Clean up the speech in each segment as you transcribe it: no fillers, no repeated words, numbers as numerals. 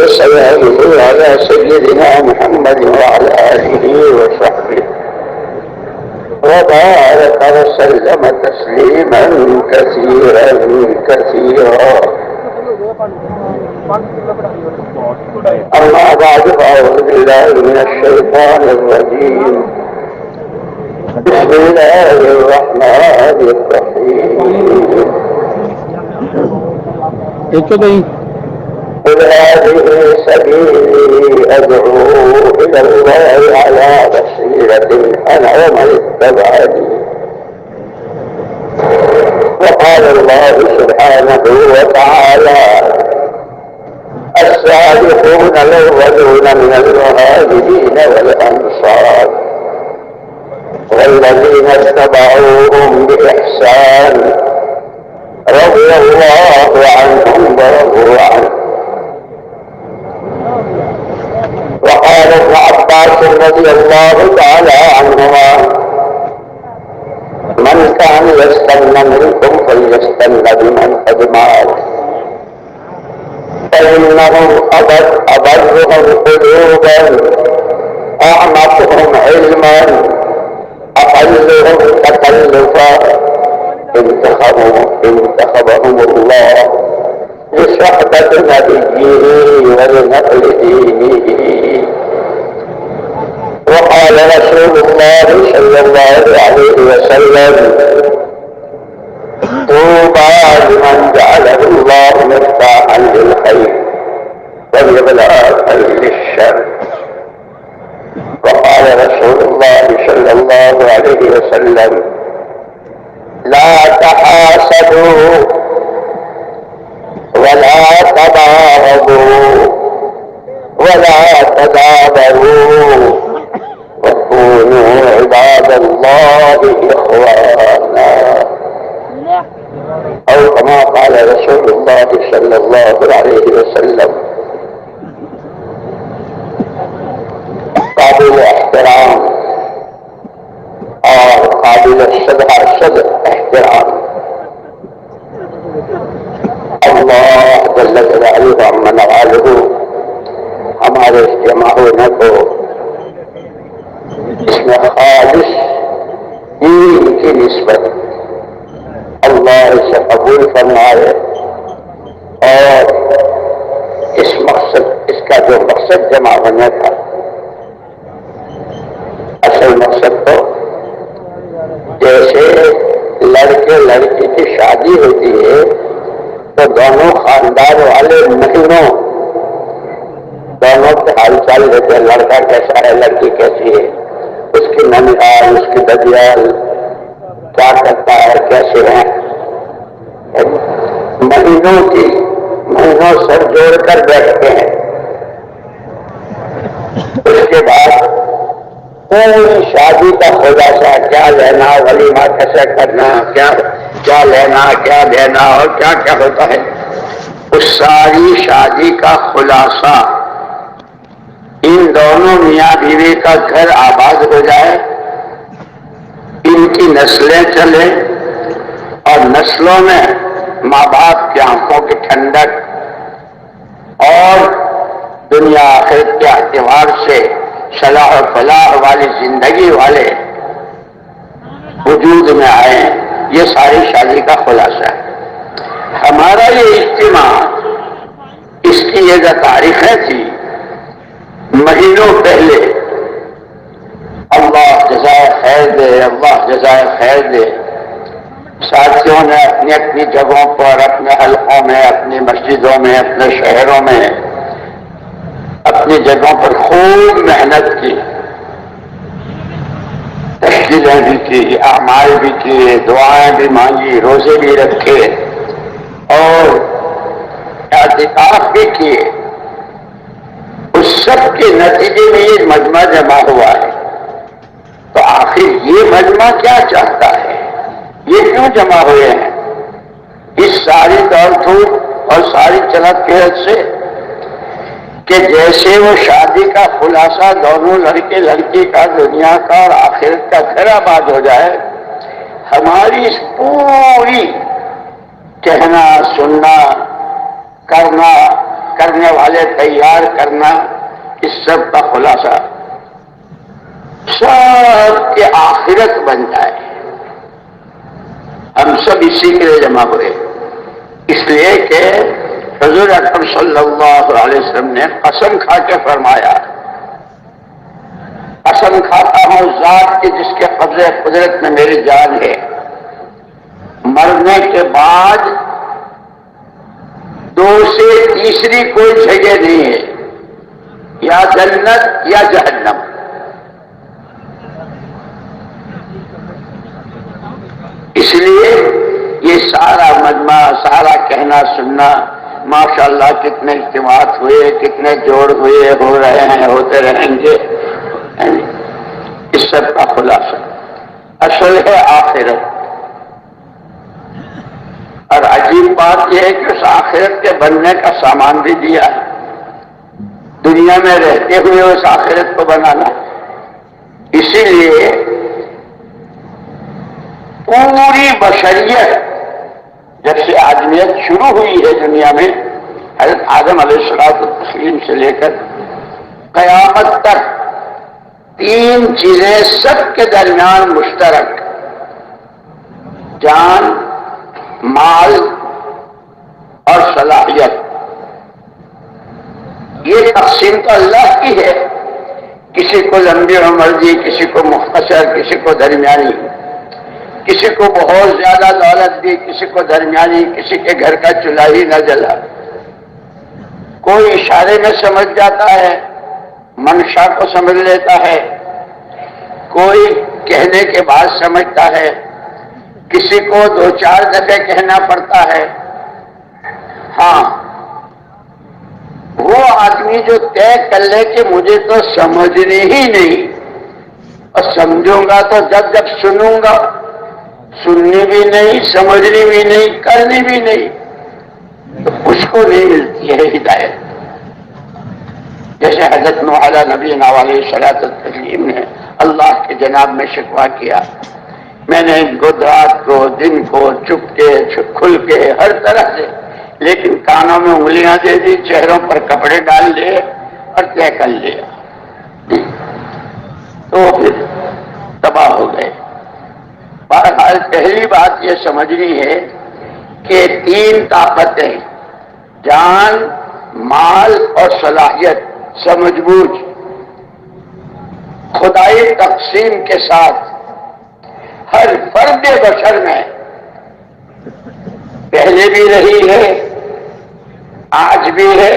وسلامه على سيدنا محمد وعلى آله وصحبه وبارك وسلم تسليما كثيرا كثيرا. أما بعد فأعوذ بالله من الشيطان الرجيم. بسم الله الرحمن الرحيم. قل هذه سبيلي أدعو إلى الله على بصيرة أنا ومن اتبعني. وقال الله سبحانه وتعالى: السابقون الأولون من المهاجرين والأنصار والذين اتبعوهم بإحسان رضي الله عنهم ورضوا عنه. وقال ابن عباس رضي الله تعالى عنهما: من كان يستنى منكم فليستنى بمن قد مات فإنهم أبرهم قلوبا أعمقهم علما أقلهم تكلفا انتخبهم الله لصحبة نبيه ولنقل دينه. وقال رسول الله صلى الله عليه وسلم: طوبى لمن جعله الله مفتاحا للخير ومغلاقا للشر. وقال رسول الله صلى الله عليه وسلم: لا تحاسدوا ولا تباغضوا ولا تدابروا وكونوا عباد الله إخوانا، أو كما قال رسول الله صلى الله عليه وسلم. قابل احترام اور قابل صدر احترام اللہ جل جلالہ عما نوالہ ہمارے اجتماع ہونے کو اس میں خالص دین کی نسبت اللہ اسے قبول فرمائے اور اس کا جو مقصد جمع ہونے تھا، اصل مقصد تو جیسے لڑکے لڑکی کی شادی ہوتی ہے تو دونوں خاندان والے مہینوں دونوں کے حال چال لیتے ہیں، لڑکا کیسا ہے، لڑکی کیسی ہے، اس کی ننیال، اس کی ددیال کیا کرتا ہے، کیسے ہیں، مہینوں سر جوڑ کر بیٹھتے ہیں. اس کے بعد پوری شادی کا خلاصہ، کیا لینا، ولیمہ کیسے کرنا، کیا لینا، کیا دینا اور کیا کیا ہوتا ہے، اس ساری شادی کا خلاصہ ان دونوں میاں بیوی کا گھر آباد ہو جائے، ان کی نسلیں چلیں اور نسلوں میں ماں باپ کی آنکھوں کی ٹھنڈک اور دنیا آخرت کے اعتبار سے صلاح و فلاح والی زندگی والے وجود میں آئے. یہ ساری شادی کا خلاصہ ہے. ہمارا یہ اجتماع، اس کی یہ جو تاریخیں تھی مہینوں پہلے، اللہ جزائے خیر دے، اللہ جزائے خیر دے، ساتھیوں نے اپنی اپنی جگہوں پر، اپنے حلقوں میں، اپنی مسجدوں میں، اپنے شہروں میں، اپنی جگہوں پر خوب محنت کی، تشکیلیں بھی کی، اعمال بھی کیے، دعائیں بھی مانگی، روزے بھی رکھے اور اعتکاف بھی کیے. اس سب کے نتیجے میں یہ مجمع جمع ہوا ہے. تو آخر یہ مجمع کیا چاہتا ہے، یہ کیوں جمع ہوئے ہیں اس ساری دوڑ دھوپ اور ساری چلت پھرت سے، کہ جیسے وہ شادی کا خلاصہ دونوں لڑکے لڑکی کا، دنیا کا اور آخرت کا گھر آباد ہو جائے، ہماری اس پوری کہنا، سننا، کرنا، کرنے والے تیار کرنا، اس سب کا خلاصہ سب کے آخرت بن جائے۔ ہم سب اسی کے لیے جمع ہوئے، اس لیے کہ حضور اکرم صلی اللہ علیہ وسلم نے قسم کھا کے فرمایا، قسم کھاتا ہوں ذات کی جس کے قبضے قدرت میں میری جان ہے، مرنے کے بعد دو سے تیسری کوئی جگہ نہیں ہے، یا جنت یا جہنم۔ اس لیے یہ سارا مجمع، سارا کہنا سننا، ماشاءاللہ کتنے اجتماعات ہوئے، کتنے جوڑ ہوئے، ہو رہے ہیں، ہوتے رہیں گے، اس سب کا خلاصہ اصل ہے آخرت۔ اور عجیب بات یہ ہے کہ اس آخرت کے بننے کا سامان بھی دیا ہے، دنیا میں رہتے ہوئے اس آخرت کو بنانا۔ اسی لیے پوری بشریت جب سے آدمیت شروع ہوئی ہے دنیا میں، حضرت آدم علیہ السلام سے لے کر قیامت تک، تین چیزیں سب کے درمیان مشترک: جان، مال اور صلاحیت۔ یہ تقسیم تو اللہ کی ہے، کسی کو لمبی عمر دی، کسی کو مختصر، کسی کو درمیانی، کسی کو بہت زیادہ دولت دی، کسی کو درمیانی، کسی کے گھر کا چولہا ہی نہ جلا۔ کوئی اشارے میں سمجھ جاتا ہے، منشا کو سمجھ لیتا ہے، کوئی کہنے کے بعد سمجھتا ہے، کسی کو دو چار دفعے کہنا پڑتا ہے۔ ہاں، وہ آدمی جو طے کر لے کہ مجھے تو سمجھنی ہی نہیں، اور سمجھوں گا تو جب جب سنوں گا، سننی بھی نہیں، سمجھنی بھی نہیں، کرنی بھی نہیں، تو اس کو نہیں ملتی ہے ہدایت۔ جیسے حضرت نوح علیہ نبینا علیہ الصلوۃ والتسلیم نے اللہ کے جناب میں شکوہ کیا، میں نے ان کو رات کو دن کو چپ کے کھل کے ہر طرح سے، لیکن کانوں میں انگلیاں دے دی، چہروں پر کپڑے ڈال لیے اور طے کر لیا، تو پھر تباہ ہو گئے۔ بہرحال پہلی بات یہ سمجھنی ہے کہ تین طاقتیں، جان، مال اور صلاحیت، سمجھ بوجھ، خدائی تقسیم کے ساتھ ہر فرد بشر میں پہلے بھی رہی ہے، آج بھی ہے،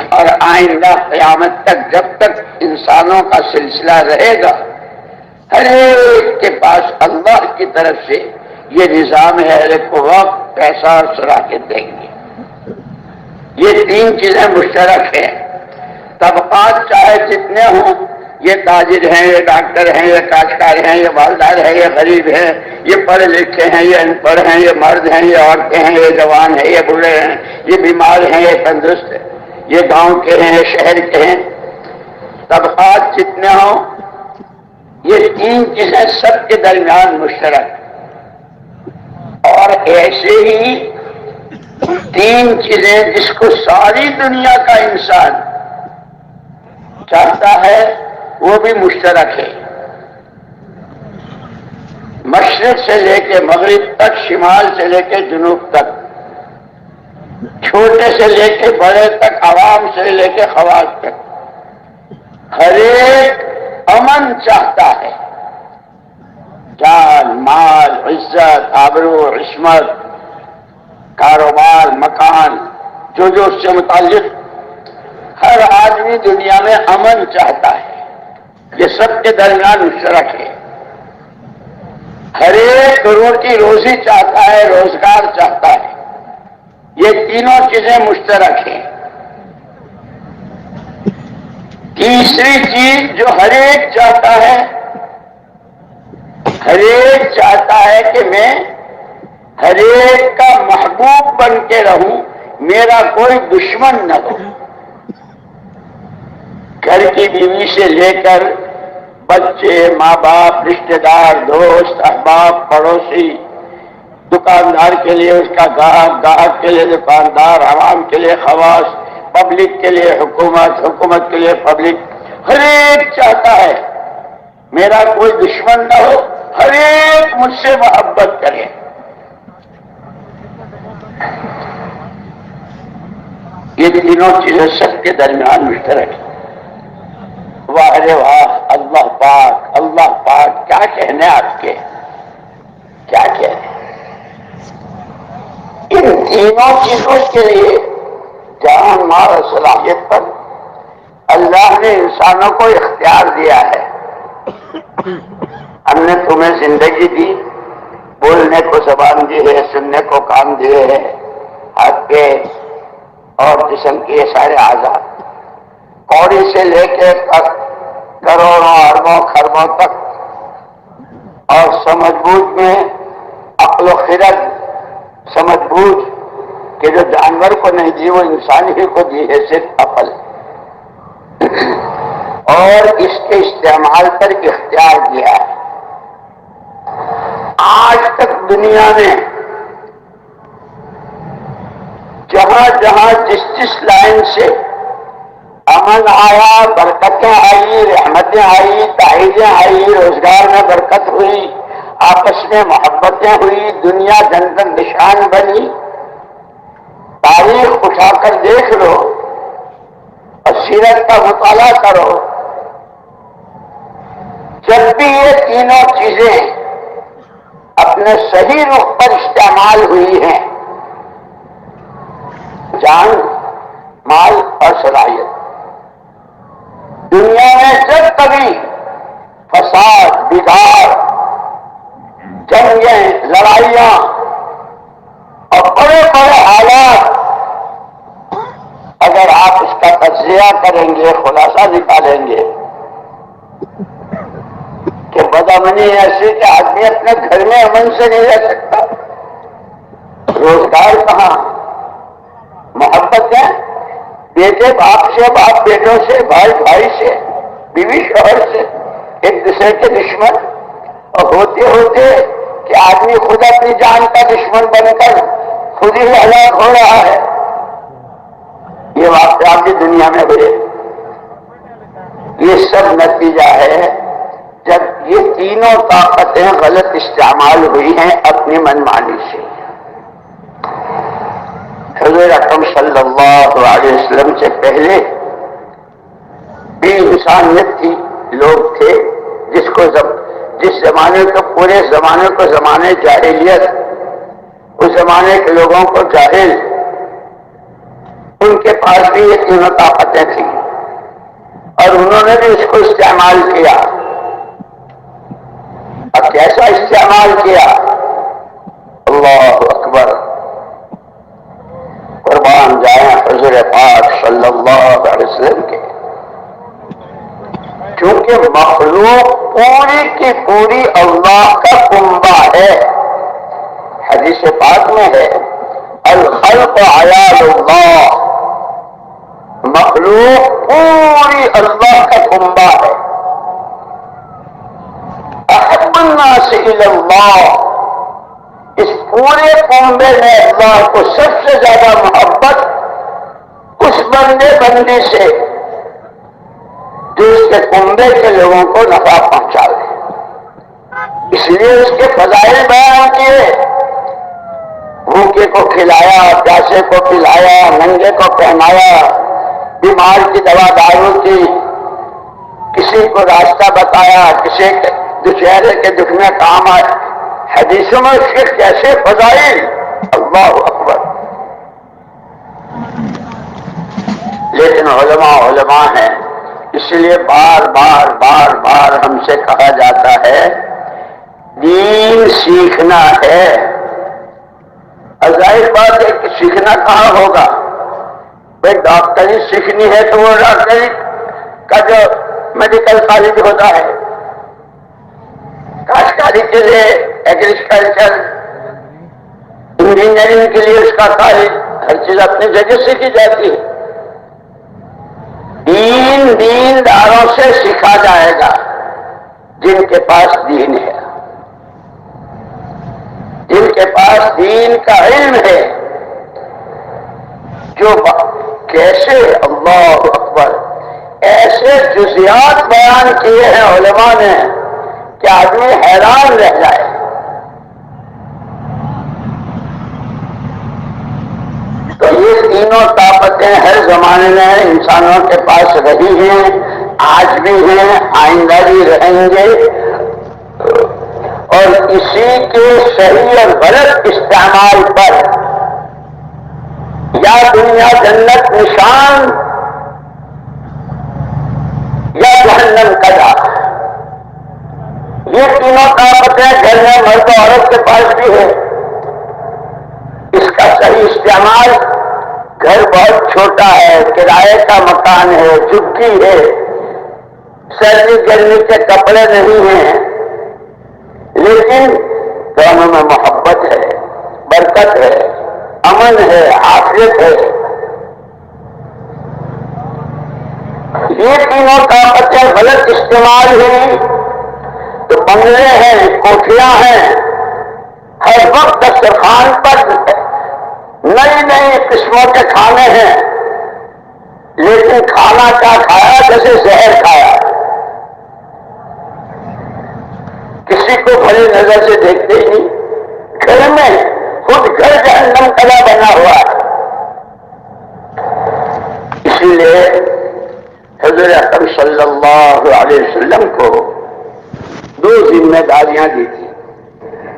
اور آئندہ قیامت تک جب تک انسانوں کا سلسلہ رہے گا، ہر ایک کے پاس اللہ کی طرف سے یہ نظام ہے، ہر ایک کو وقت، پیسہ اور صلاحیت دیں گے۔ یہ تین چیزیں مشترک ہیں۔ طبقات چاہے جتنے ہوں، یہ تاجر ہیں، یہ ڈاکٹر ہیں، یہ کاشتکار ہیں، یہ مالدار ہیں، یہ غریب ہیں، یہ پڑھے لکھے ہیں، یہ ان پڑھ ہیں، یہ مرد ہیں، یہ عورتیں ہیں، یہ جوان ہیں، یہ بوڑھے ہیں، یہ بیمار ہیں، یہ تندرست ہیں، یہ گاؤں کے ہیں، یہ شہر کے ہیں۔ طبقات جتنے ہوں، یہ تین چیزیں سب کے درمیان مشترک، اور ایسے ہی تین چیزیں جس کو ساری دنیا کا انسان چاہتا ہے وہ بھی مشترک ہے۔ مشرق سے لے کے مغرب تک، شمال سے لے کے جنوب تک، چھوٹے سے لے کے بڑے تک، عوام سے لے کے خواص تک، ہر ایک امن چاہتا ہے۔ جان، مال، عزت، آبرو، عصمت، کاروبار، مکان، جو اس سے متعلق ہر آدمی دنیا میں امن چاہتا ہے، یہ سب کے درمیان مشترک ہے۔ ہر ایک روٹی روزی چاہتا ہے، روزگار چاہتا ہے، یہ تینوں چیزیں مشترک ہیں۔ تیسری چیز جو ہر ایک چاہتا ہے، ہر ایک چاہتا ہے کہ میں ہر ایک کا محبوب بن کے رہوں، میرا کوئی دشمن نہ ہو۔ گھر کی بیوی سے لے کر بچے، ماں باپ، رشتہ دار، دوست، احباب، پڑوسی، دکاندار کے لیے اس کا گاہک، گاہک کے لیے دکاندار، عوام کے لیے خواص، پبلک کے لیے حکومت، حکومت کے لیے پبلک. ہر ایک چاہتا ہے میرا کوئی دشمن نہ ہو، ہر ایک مجھ سے محبت کرے. یہ تینوں چیزیں سب کے درمیان مشترک ہیں. واہ رے واہ، اللہ پاک، اللہ پاک، کیا کہنے آپ کے، کیا کہنے. ان تینوں چیزوں کے لیے جان، مال اور صلاحیت پر اللہ نے انسانوں کو اختیار دیا ہے. ہم نے تمہیں زندگی دی، بولنے کو زبان دی ہے، سننے کو کان دیے ہیں، ہاتھ پہ اور جسم کے سارے اعضاء، کوڑی سے لے کے کروڑوں اربوں خربوں تک، اور سمجھ بوجھ میں عقل و خرد، سمجھ بوجھ کہ جو جانور کو نہیں دی وہ انسان ہی کو دی ہے، صرف عقل، اور اس کے استعمال پر اختیار دیا ہے. آج تک دنیا میں جہاں جہاں جس لائن سے امن آیا، برکتیں آئی، رحمتیں آئی، تائیدیں آئی، روزگار میں برکت ہوئی، آپس میں محبتیں ہوئی، دنیا جنگل نشان بنی. تاریخ اٹھا کر دیکھ لو اور سیرت کا مطالعہ کرو. جب بھی یہ تینوں چیزیں اپنے صحیح رخ پر استعمال ہوئی ہیں، جان، مال اور صلاحیت، دنیا میں جب کبھی فساد، بگاڑ، جنگیں، لڑائیاں اور بڑے بڑے حالات، اگر آپ اس کا تجزیہ کریں گے، خلاصہ نکالیں گے کہ بدامنی ایسی کہ آدمی اپنے گھر میں امن سے نہیں رہ سکتا. روزگار کہاں، محبت ہے، بیٹے باپ سے، باپ بیٹوں سے، بھائی بھائی سے، بیوی شوہر سے، ایک دوسرے کے دشمن، اور ہوتے ہوتے کہ آدمی خود اپنی جان کا دشمن بن کر خود ہی ہلاک ہو رہا ہے. یہ واقعات بھی دنیا میں ہوئے. یہ سب نتیجہ ہے جب یہ تینوں طاقتیں غلط استعمال ہوئی ہیں اپنی منمانی سے. حضور اکرم صلی اللہ علیہ وسلم سے پہلے بھی انسانیت تھی، لوگ تھے جس زمانے کو، پورے زمانے کو زمانے جاہلیت، اس زمانے کے لوگوں کو جاہل، ان کے پاس بھی یہ تینوں طاقتیں تھیں اور انہوں نے بھی اس کو استعمال کیا. اب کیسا استعمال کیا؟ اللہ اکبر، قربان جائیں حضور پاک صلی اللہ علیہ وسلم کے. کیونکہ مخلوق پوری کی پوری اللہ کا کنبہ ہے. حدیث پاک میں ہے الخلق عیال اللہ، مخلوق پوری اللہ کا کنبہ ہے. احب الناس الی اللہ، اس پورے کنبے میں اللہ کو سب سے زیادہ محبت اس بندے بندی سے جو اس کے کنبے کے لوگوں کو نفع پہنچا دے. اس لیے اس کے فضائل بیان کیے. بھوکے کو کھلایا، پیاسے کو پلایا، ننگے کو پہنایا، بیمار کی دوا دارو کی، کسی کو راستہ بتایا، کسی کے دشہرے کے دکھ میں کام آئے. حدیثوں میں اس کے کیسے فضائل، اللہ اکبر. لیکن علماء ہیں، اس لیے بار بار ہم سے کہا جاتا ہے دین سیکھنا ہے. ظاہر بات ہے کہ سیکھنا کہاں ہوگا؟ بھائی ڈاکٹری سیکھنی ہے تو وہ ڈاکٹری کا جو میڈیکل کالج ہوتا ہے، کاشتکاری کے لیے ایگریکلچر، انجینئرنگ کے لیے اس کا کالج، ہر چیز اپنی جگہ سیکھی جاتی ہے. دین داروں سے سیکھا جائے گا جن کے پاس دین ہے. جن کے پاس دین کا علم ہے، جو کیسے اللہ اکبر ایسے جزیات بیان کیے ہیں علماء نے کہ آدمی حیران رہ جائے۔ تو یہ تینوں طاقتیں ہر زمانے میں انسانوں کے پاس رہی ہیں، آج بھی ہیں، آئندہ بھی رہیں گے، اور اسی کے صحیح اور غلط استعمال پر یا دنیا جنت نشان یا جہنم قضا، یہ تینوں طاقتیں گھر میں مرد و عورت کے پاس بھی ہے۔ اس کا صحیح استعمال، گھر بہت چھوٹا ہے، کرائے کا مکان ہے، جھگی ہے، سردی گرمی کے کپڑے نہیں ہیں، لیکن دونوں میں محبت ہے، برکت ہے، امن ہے، عافیت ہے۔ یہ تینوں طاقتیں غلط استعمال ہوئی تو بنگلے ہیں، کوٹھیاں ہیں، ہر وقت دسترخوان پر نئی نئی قسموں کے کھانے ہیں، لیکن کھانا کیا کھایا؟ جیسے زہر کھایا۔ کسی کو بھلی نظر سے دیکھتے ہی نہیں، گھر میں خود گھر جہنم قضا بنا ہوا ہے۔ اسی لیے حضرت اکرم صلی اللہ علیہ وسلم کو دو ذمہ داریاں دی تھی،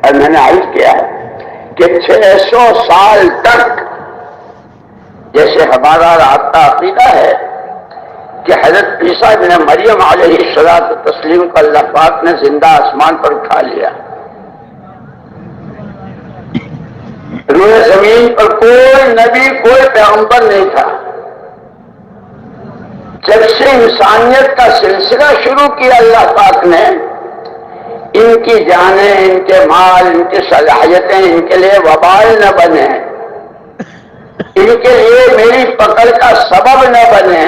اور میں نے عرض کیا ہے کہ 600 سال تک، جیسے ہمارا رابطہ عقیدہ ہے کہ حضرت عیسیٰ ابن مریم علیہ الصلوۃ والتسلیم کو اللہ پاک نے زندہ آسمان پر اٹھا لیا۔ روئے زمین پر کوئی نبی، کوئی پیغمبر نہیں تھا۔ جب سے انسانیت کا سلسلہ شروع کیا اللہ پاک نے، ان کی جانیں، ان کے مال، ان کی صلاحیتیں ان کے لیے وبال نہ بنے، ان کے لیے میری پکڑ کا سبب نہ بنے،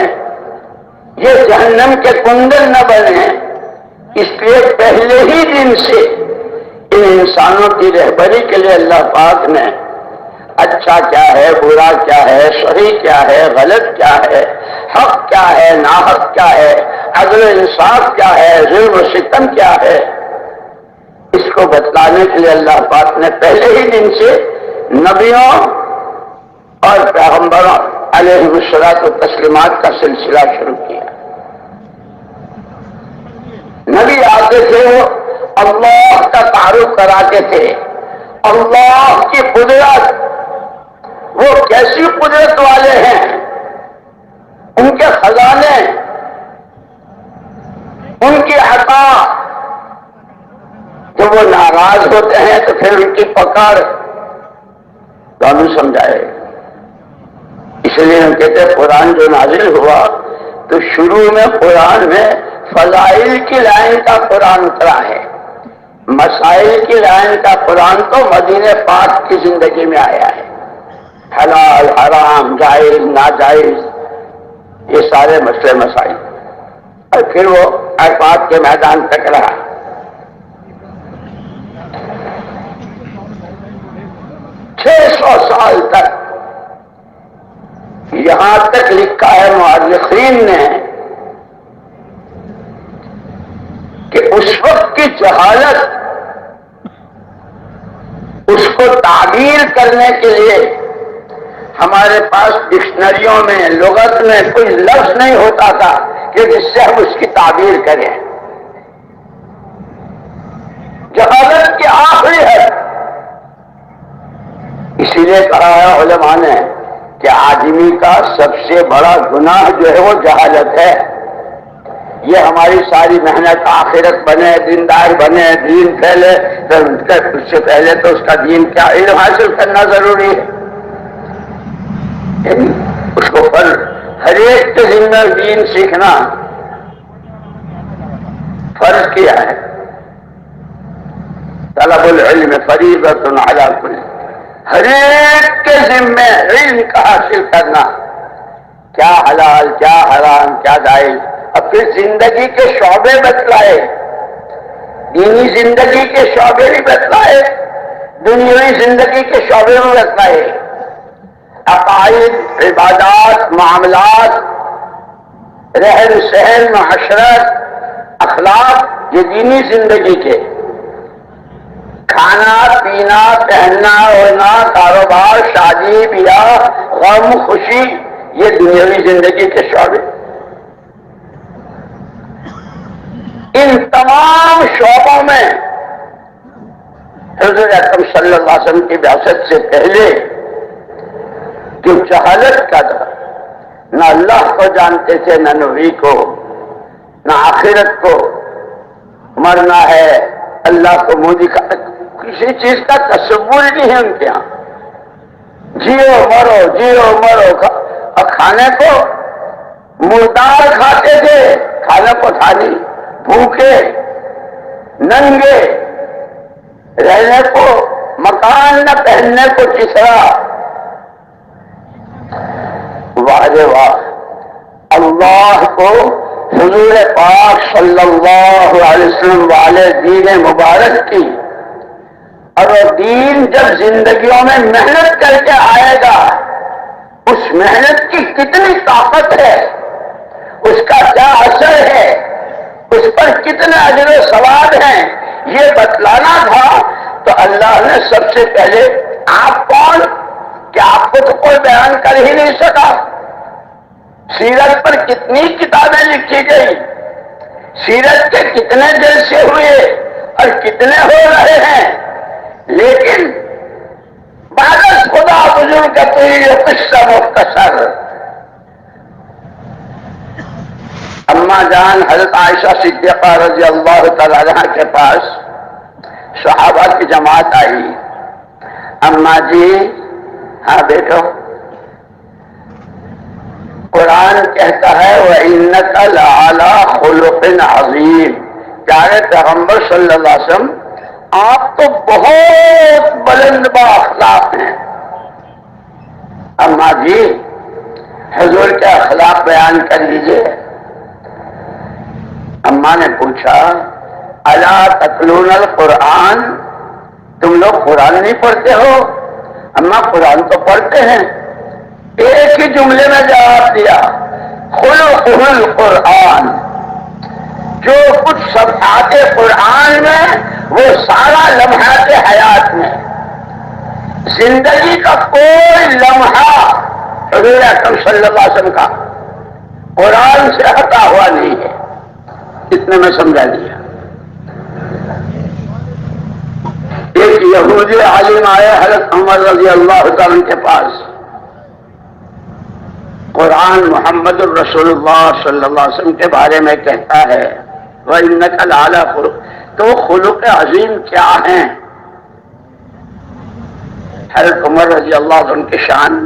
یہ جہنم کے کندن نہ بنے، اس لیے پہلے ہی دن سے ان انسانوں کی رہبری کے لیے اللہ پاک نے اچھا کیا ہے، برا کیا ہے، صحیح کیا ہے، غلط کیا ہے، حق کیا ہے، ناحق کیا ہے، عدل و انصاف کیا ہے، ظلم و ستم کیا ہے، اس کو بتلانے کے لیے اللہ پاک نے پہلے ہی دن سے نبیوں اور پیغمبروں علیہ الصلوۃ والتسلیمات کا سلسلہ شروع کیا۔ نبی آتے تھے، وہ اللہ کا تعارف کراتے تھے، اللہ کی قدرت، وہ کیسی قدرت والے ہیں، ان کے خزانے، ان کی عطا۔ جب وہ ناراض ہوتے ہیں تو پھر ان کی پکڑ تو ہمیں سمجھائے۔ اس لیے ہم کہتے ہیں قرآن جو نازل ہوا تو شروع میں قرآن میں فضائل کی لائن کا قرآن اترا ہے، مسائل کی لائن کا قرآن تو مدینہ پاک کی زندگی میں آیا ہے۔ حلال، حرام، جائز، ناجائز، یہ سارے مسئلے مسائل، اور پھر وہ عرفات کے میدان تک رہا۔ چھ 600 سال تک، یہاں تک لکھا ہے مؤرخین نے کہ اس وقت کی جہالت، اس کو تعبیر کرنے کے لیے ہمارے پاس ڈکشنریوں میں، لغت میں کوئی لفظ نہیں ہوتا تھا کہ جس سے ہم اس کی تعبیر کریں۔ جہالت کی آخری حد۔ اسی لیے کہا ہے علماء نے کہ آدمی کا سب سے بڑا گناہ جو ہے وہ جہالت ہے۔ یہ ہماری ساری محنت آخرت بنے، دیندار بنے، دین پھیلے، تو اس سے پہلے تو اس کا دین کیا علم حاصل کرنا ضروری ہے۔ اس کو ہر ایک کے ذمہ دین سیکھنا فرض کیا ہے۔ طلب العلم فریضۃ علی کل، ہر ایک کے ذمہ علم کا حاصل کرنا، کیا حلال، کیا حرام، کیا جائز، اور پھر زندگی کے شعبے بتلائے، دینی زندگی کے شعبے بھی بتلائے، دنیاوی زندگی کے شعبے میں رکھا ہے، عقائد، عبادات، معاملات، رہن سہن، معاشرت، اخلاق، یہ دینی زندگی کے، کھانا پینا، پہننا اوڑھنا، کاروبار، شادی بیاہ، غم خوشی، یہ دنیاوی زندگی کے شعبے۔ ان تمام شعبوں میں حضور اکرم صلی اللہ علیہ وسلم کی بعثت سے پہلے جو جہالت کا تھا، نہ اللہ کو جانتے تھے، نہ نبی کو، نہ آخرت کو، مرنا ہے، اللہ کو منہ دکھا، کسی چیز کا تصور نہیں ہے ان کے یہاں۔ جیو مرو جیو مرو، اور کھانے کو مردار کھاتے تھے، کھانے کو تھا نہیں، بھوکے ننگے، رہنے کو مکان نہ پہننے کو چسرا۔ واہ واہ، اللہ کو حضور پاک صلی اللہ علیہ وسلم والے دین مبارک کی، اور وہ دین جب زندگیوں میں محنت کر کے آئے گا، اس محنت کی کتنی طاقت ہے، اس کا کیا اثر ہے، اس پر کتنے اجر و ثواب ہیں، یہ بتلانا تھا۔ تو اللہ نے سب سے پہلے، آپ کون کہ آپ کو تو کوئی بیان کر ہی نہیں سکا، سیرت پر کتنی کتابیں لکھی گئی، سیرت کے کتنے جلسے ہوئے اور کتنے ہو رہے ہیں، لیکن بعد خدا بزرگ کا تو یہ قصہ مختصر۔ اما جان حضرت عائشہ صدیقہ رضی اللہ تعالی عنہا کے پاس صحابہ کی جماعت آئی، اما جی ہاں بیٹھو، قرآن کہتا ہے وَإِنَّكَ لَعَلَىٰ خُلُقٍ عَظِيمٍ، پیارے پیغمبر صلی اللہ علیہ وسلم آپ تو بہت بلند با اخلاق ہیں۔ اما جی حضور کے اخلاق بیان کر لیجئے۔ اماں نے پوچھا الا تتلون القرآن، تم لوگ قرآن نہیں پڑھتے ہو؟ اماں قرآن تو پڑھتے ہیں۔ ایک ہی جملے میں جواب دیا، خلقہ القرآن، جو کچھ صفحات قرآن میں وہ سارا لمحات حیات میں، زندگی کا کوئی لمحہ حضور اکرم صلی اللہ علیہ وسلم کا قرآن سے ہٹا ہوا نہیں ہے۔ اتنے میں سمجھا دیا۔ ایک یہودی عالم آئے حضرت عمر رضی اللہ تعالیٰ کے پاس، قرآن محمد الرسول اللہ صلی اللہ علیہ وسلم کے بارے میں کہتا ہے وَإِنَّكَ لَعَلَىٰ خُلُقٍ، تو خلق عظیم کیا ہیں؟ حضرت عمر رضی اللہ عنہ کی شان،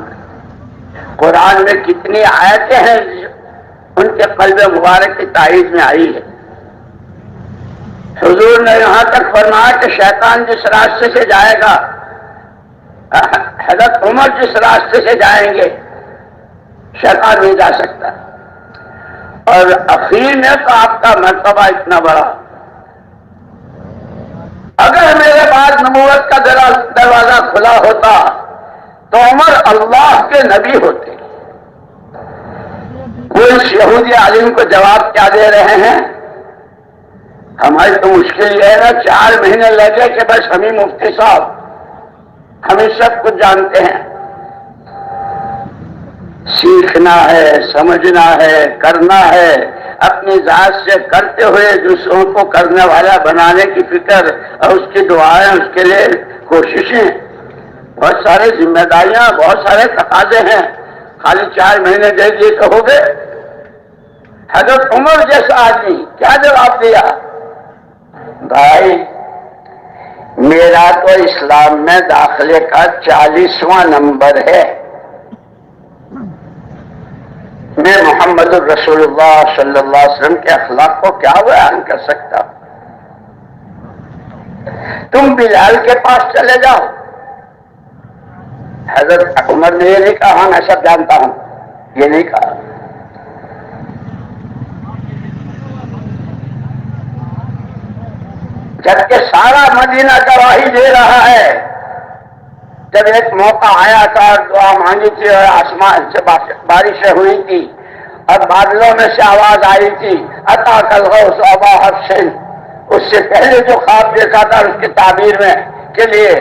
قرآن میں کتنی آیتیں ہیں ان کے قلب مبارک کی تائید میں آئی ہے۔ حضور نے یہاں تک فرمایا کہ شیطان جس راستے سے جائے گا، حضرت عمر جس راستے سے جائیں گے شیطان نہیں جا سکتا، اور اخیر میں تو آپ کا مرتبہ اتنا بڑا، اگر میرے بعد نبوت کا دروازہ کھلا ہوتا تو عمر اللہ کے نبی ہوتے۔ وہ اس یہودی عالم کو جواب کیا دے رہے ہیں؟ ہماری تو مشکل یہ ہے نا، 4 مہینے لگے کہ بس ہم ہی مفتی صاحب، ہم ہی سب کچھ جانتے ہیں۔ سیکھنا ہے، سمجھنا ہے، کرنا ہے، اپنی ذات سے کرتے ہوئے دوسروں کو کرنے والا بنانے کی فکر اور اس کی دعائیں، اس کے لیے کوششیں، بہت سارے ذمہ داریاں، بہت سارے تقاضے ہیں، خالی 4 مہینے دے دیے تو ہو گئے۔ حضرت عمر جیسا آدمی کیا جواب دیا؟ بھائی میرا تو اسلام میں داخلے کا 40واں نمبر ہے، میں محمد الرسول اللہ صلی اللہ علیہ وسلم کے اخلاق کو کیا بیان کر سکتا؟ تم بلال کے پاس چلے جاؤ۔ حضرت عمر نے یہ نہیں کہا میں سب جانتا ہوں، یہ نہیں کہا۔ جبکہ سارا مدینہ گواہی دے رہا ہے جب ایک موقع آیا تھا اور دعا مانگی تھی اور آسمان سے بارشیں ہوئی تھی اور بادلوں میں سے آواز آئی تھی عطا کل غوث ابا حفص، اس سے پہلے جو خواب دیکھا تھا اس کی تعبیر میں کے لیے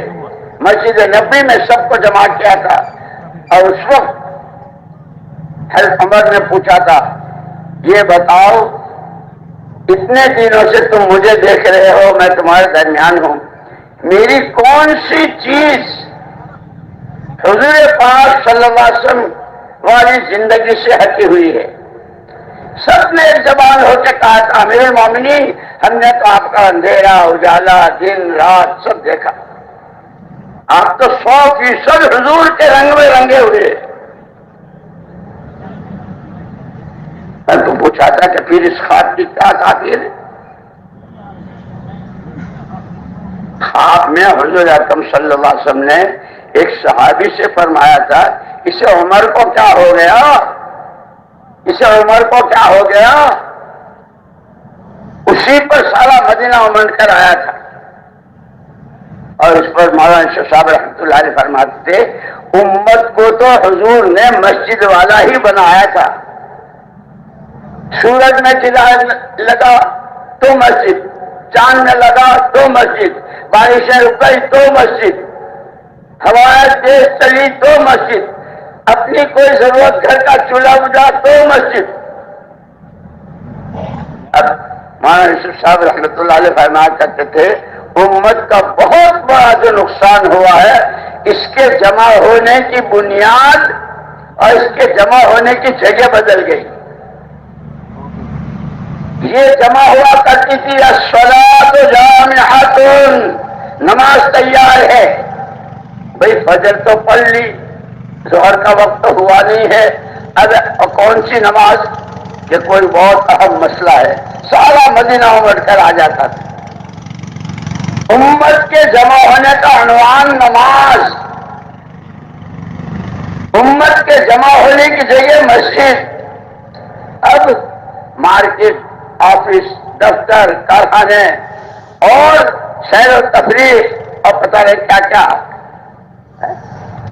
مسجد نبی میں سب کو جمع کیا تھا، اور اس وقت حضرت عمر نے پوچھا تھا یہ بتاؤ اتنے دنوں سے تم مجھے دیکھ رہے ہو، میں تمہارے درمیان ہوں، میری کون سی چیز حضور پاک صلی اللہ علیہ وسلم والی زندگی سے ہٹی ہوئی ہے؟ سب نے ایک زبان ہو کے کہا تھا امیر المومنین ہم نے تو آپ کا اندھیرا اجالا دن رات سب دیکھا، آپ تو 100% حضور کے رنگ میں رنگے ہوئے۔ میں تو پوچھا تھا کہ پھر اس خواب کی کیا تعبیر ہے؟ خواب میں حضور اکرم صلی اللہ علیہ وسلم نے ایک صحابی سے فرمایا تھا اسے عمر کو کیا ہو گیا، اسے عمر کو کیا ہو گیا؟ اسی پر سارا مدینہ امنڈ کر آیا تھا، اور اس پر مولانا شاہ صاحب رحمۃ اللہ علیہ فرماتے تھے امت کو تو حضور نے مسجد والا ہی بنایا تھا، سورج میں چلا لگا تو مسجد، چاند میں لگا تو مسجد، بارشیں رک گئی تو مسجد، ہوائیں تیز چلی تو مسجد، اپنی کوئی ضرورت گھر کا چولہا بجھا تو مسجد۔ اب مولانا یوسف صاحب رحمۃ اللہ علیہ فرمایا کرتے تھے امت کا بہت بڑا جو نقصان ہوا ہے اس کے جمع ہونے کی بنیاد اور اس کے جمع ہونے کی جگہ بدل گئی۔ یہ جمع ہوا کرتی تھی الصلاۃ جامعۃ، نماز تیار ہے، بھئی فجر تو پڑھ لی، ظہر کا وقت تو ہوا نہیں ہے، اب کون سی نماز؟ کہ کوئی بہت اہم مسئلہ ہے، سارا مدینہ امڑ کر آ جاتا تھا۔ امت کے جمع ہونے کا عنوان نماز، امت کے جمع ہونے کی جگہ مسجد۔ اب مارکیٹ، آفس، دفتر، کارخانے اور سیر و تفریح اور پتہ نہیں کیا کیا،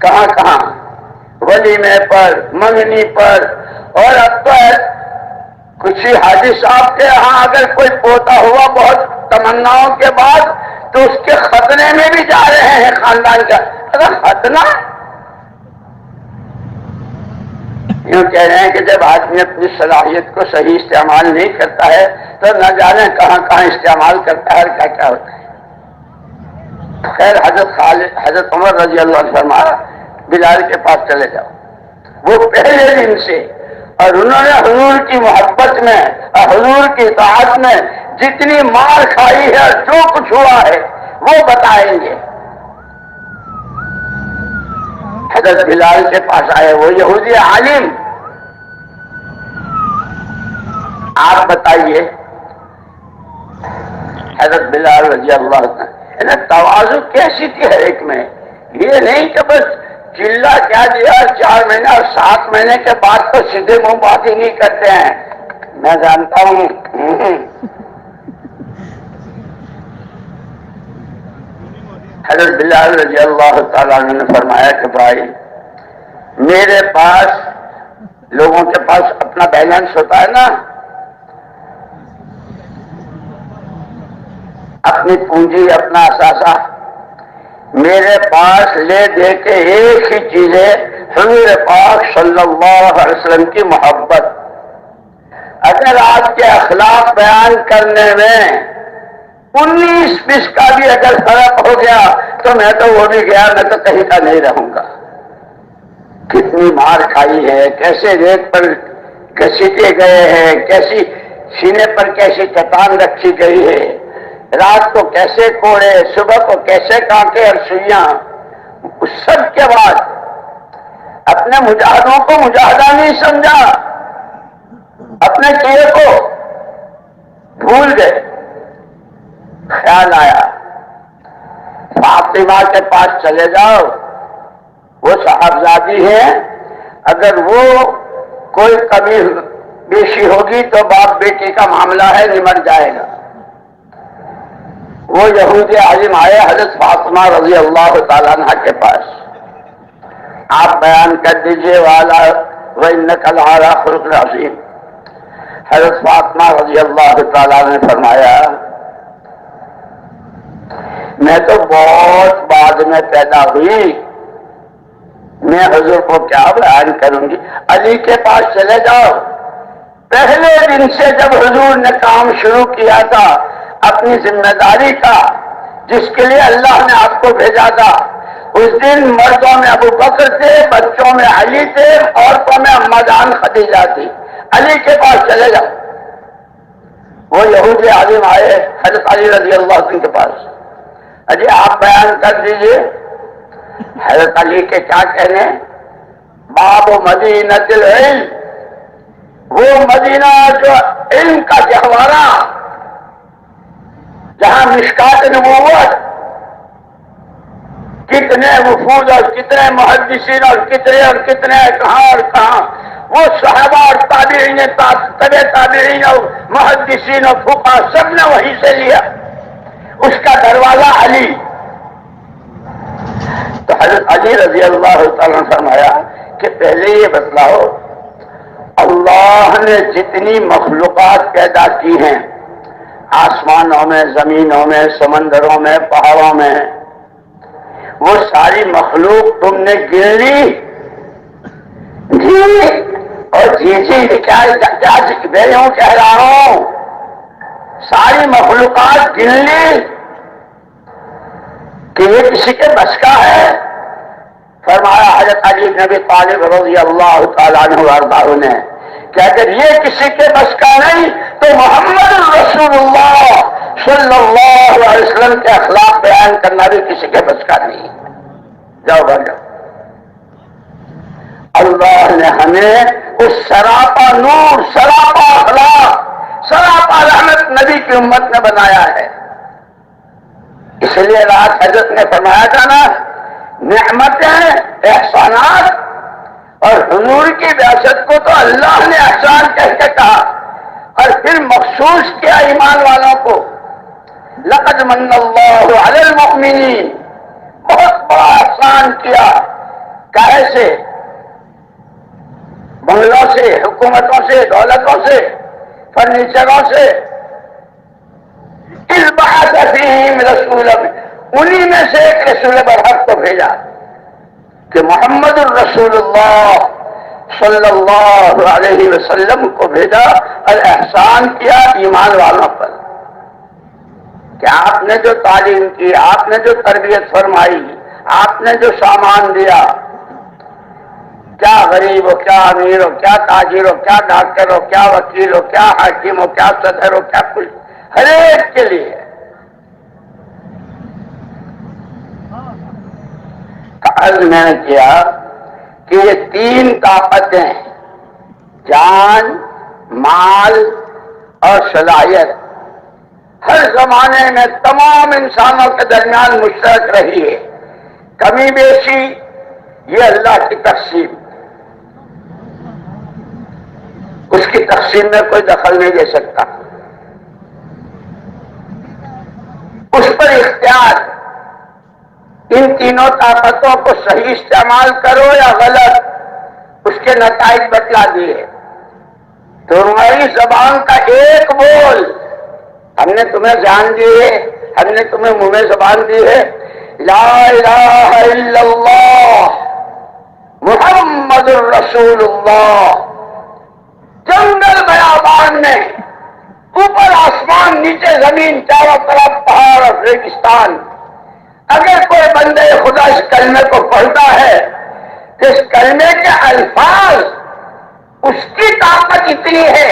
کہاں کہاں ولیمے پر، منگنی پر، اور اب تو کچھ حاجی صاحب کے ہاں اگر کوئی پوتا ہوا بہت تمناؤں کے بعد تو اس کے ختنے میں بھی جا رہے ہیں خاندان کا۔ اگر ختنہ یوں کہہ رہے ہیں کہ جب آدمی اپنی صلاحیت کو صحیح استعمال نہیں کرتا ہے تو نہ جانے کہاں کہاں استعمال کرتا ہے اور کیا کیا ہوتا ہے۔ خیر حضرت عمر رضی اللہ عنہ فرمایا بلال کے پاس چلے جاؤ، وہ پہلے دن سے، اور انہوں نے حضور کی محبت میں اور حضور کی اطاعت میں جتنی مار کھائی ہے اور جو کچھ ہوا ہے وہ بتائیں گے۔ حضرت بلال کے پاس آئے، وہ یہودی عالم، آپ بتائیے۔ حضرت بلال رضی اللہ عنہ تواضع کیسی تھی ہر ایک میں، یہ نہیں کہ بس چلہ کیا دیا 4 مہینے اور 7 مہینے کے بعد تو سیدھے منہ بات ہی نہیں کرتے ہیں، میں جانتا ہوں۔ حضرت بلال رضی اللہ تعالیٰ عنہ نے فرمایا کہ بھائی میرے پاس، لوگوں کے پاس اپنا بیلنس ہوتا ہے نا، اپنی پونجی، اپنا اثاثہ، میرے پاس لے دے کے ایک ہی چیز ہے، حضور پاک صلی اللہ علیہ وسلم کی محبت۔ اگر آپ کے اخلاق بیان کرنے میں 19 کا بھی اگر فرق ہو گیا تو میں تو وہ بھی گیا، میں تو کہیں کا نہیں رہوں گا۔ کتنی مار کھائی ہے، کیسے ریت پر گھسیٹے گئے ہیں، کیسی سینے پر کیسی چٹان رکھی گئی ہے، رات کو کیسے کوڑے، صبح کو کیسے کانٹے اور سوئیاں۔ اس سب کے بعد اپنے مجاہدوں کو مجاہدہ نہیں سمجھا، اپنے کیے کو بھول گئے۔ خیال آیا فاطمہ کے پاس چلے جاؤ، وہ صاحبزادی ہیں، اگر وہ کوئی کمی بیشی ہوگی تو باپ بیٹی کا معاملہ ہے، نمٹ جائے گا۔ وہ یہودی عالم آئے حضرت فاطمہ رضی اللہ تعالیٰ عنہ کے پاس، آپ بیان کر دیجئے والا وَإِنَّكَ لَعَلَىٰ خُلُقٍ عَظِيمٍ۔ حضرت فاطمہ رضی اللہ تعالیٰ نے فرمایا میں تو بہت بعد میں پیدا ہوئی، میں حضور کو کیا بیان کروں گی؟ علی کے پاس چلے جاؤ، پہلے دن سے جب حضور نے کام شروع کیا تھا اپنی ذمہ داری کا جس کے لیے اللہ نے آپ کو بھیجا تھا، اس دن مردوں میں ابو بکر تھے، بچوں میں علی تھے، عورتوں میں اما جان خدیجہ تھی۔ علی کے پاس چلے جاؤ۔ وہ یہودی عالم آئے حضرت علی رضی اللہ عنہ کے پاس، اجی آپ بیان کر دیجئے۔ حضرت علی کے کیا کہنے؟ باب مدینۃ العلم، وہ مدینہ جو علم کا گہوارہ، جہاں مشکات نبوت، کتنے وفود اور کتنے محدثین اور کتنے کہاں اور کہاں، وہ صحابہ اور تابعین، تبع تابعین اور محدثین اور فقہا سب نے وہیں سے لیا، اس کا دروازہ علی۔ تو حضرت علی رضی اللہ تعالیٰ نے فرمایا کہ پہلے یہ بتلاؤ اللہ نے جتنی مخلوقات پیدا کی ہیں، آسمانوں میں، زمینوں میں، سمندروں میں، پہاڑوں میں، وہ ساری مخلوق تم نے گن لی؟ جی اور جی کیا میں یوں کہہ رہا ہوں، ساری مخلوقات گن لی کہ یہ کسی کے بس کا ہے؟ فرمایا حضرت علی بن ابی طالب رضی اللہ تعالیٰ عنہ وارضاہ نے کہ اگر یہ کسی کے بس کا نہیں تو محمد رسول اللہ صلی اللہ علیہ وسلم کے اخلاق بیان کرنا بھی کسی کے بس کا نہیں۔ جاؤ بھر جاؤ۔ اللہ نے ہمیں اس سراپا نور، سراپا اخلاق، سراپا رحمت نبی کی امت نے بنایا ہے۔ اس لیے رات حضرت نے فرمایا تھا نا، نعمتیں، احسانات، اور حضور کی بعثت کو تو اللہ نے احسان کہہ کے کہا اور پھر مخصوص کیا ایمان والوں کو، لقد من اللہ علی المؤمنین، بہت بڑا احسان کیا۔ کیسے؟ بنگلوں سے، حکومتوں سے، دولتوں سے، فرنیچروں سے، اس بعث فیہم رسول، انہی میں سے ایک رسول برحق کو بھیجا کہ محمد الرسول اللہ صلی اللہ علیہ وسلم کو بھیجا اور احسان کیا ایمان والوں پر کہ آپ نے جو تعلیم کی، آپ نے جو تربیت فرمائی، آپ نے جو سامان دیا، کیا غریب ہو، کیا امیر ہو، کیا تاجر ہو، کیا ڈاکٹر ہو، کیا وکیل ہو، کیا حاکم ہو، کیا صدر ہو، کیا کچھ، ہر ایک کے لیے عرض میں نے کیا کہ یہ تین طاقتیں، جان، مال اور صلاحیت، ہر زمانے میں تمام انسانوں کے درمیان مشترک رہی ہے۔ کمی بیشی یہ اللہ کی تقسیم، اس کی تقسیم میں کوئی دخل نہیں دے سکتا، اس پر اختیار۔ ان تینوں طاقتوں کو صحیح استعمال کرو یا غلط، اس کے نتائج بتلا دیے۔ تمہاری زبان کا ایک بول، ہم نے تمہیں جان دی ہے، ہم نے تمہیں منہ میں زبان دی ہے، لا الہ الا اللہ محمد الرسول اللہ، جنگل بیابان میں، اوپر آسمان، نیچے زمین، چاروں طرف پہاڑ اور ریگستان، اگر کوئی بندے خدا اس کلمے کو پڑھتا ہے تو اس کلمے کے الفاظ، اس کی طاقت اتنی ہے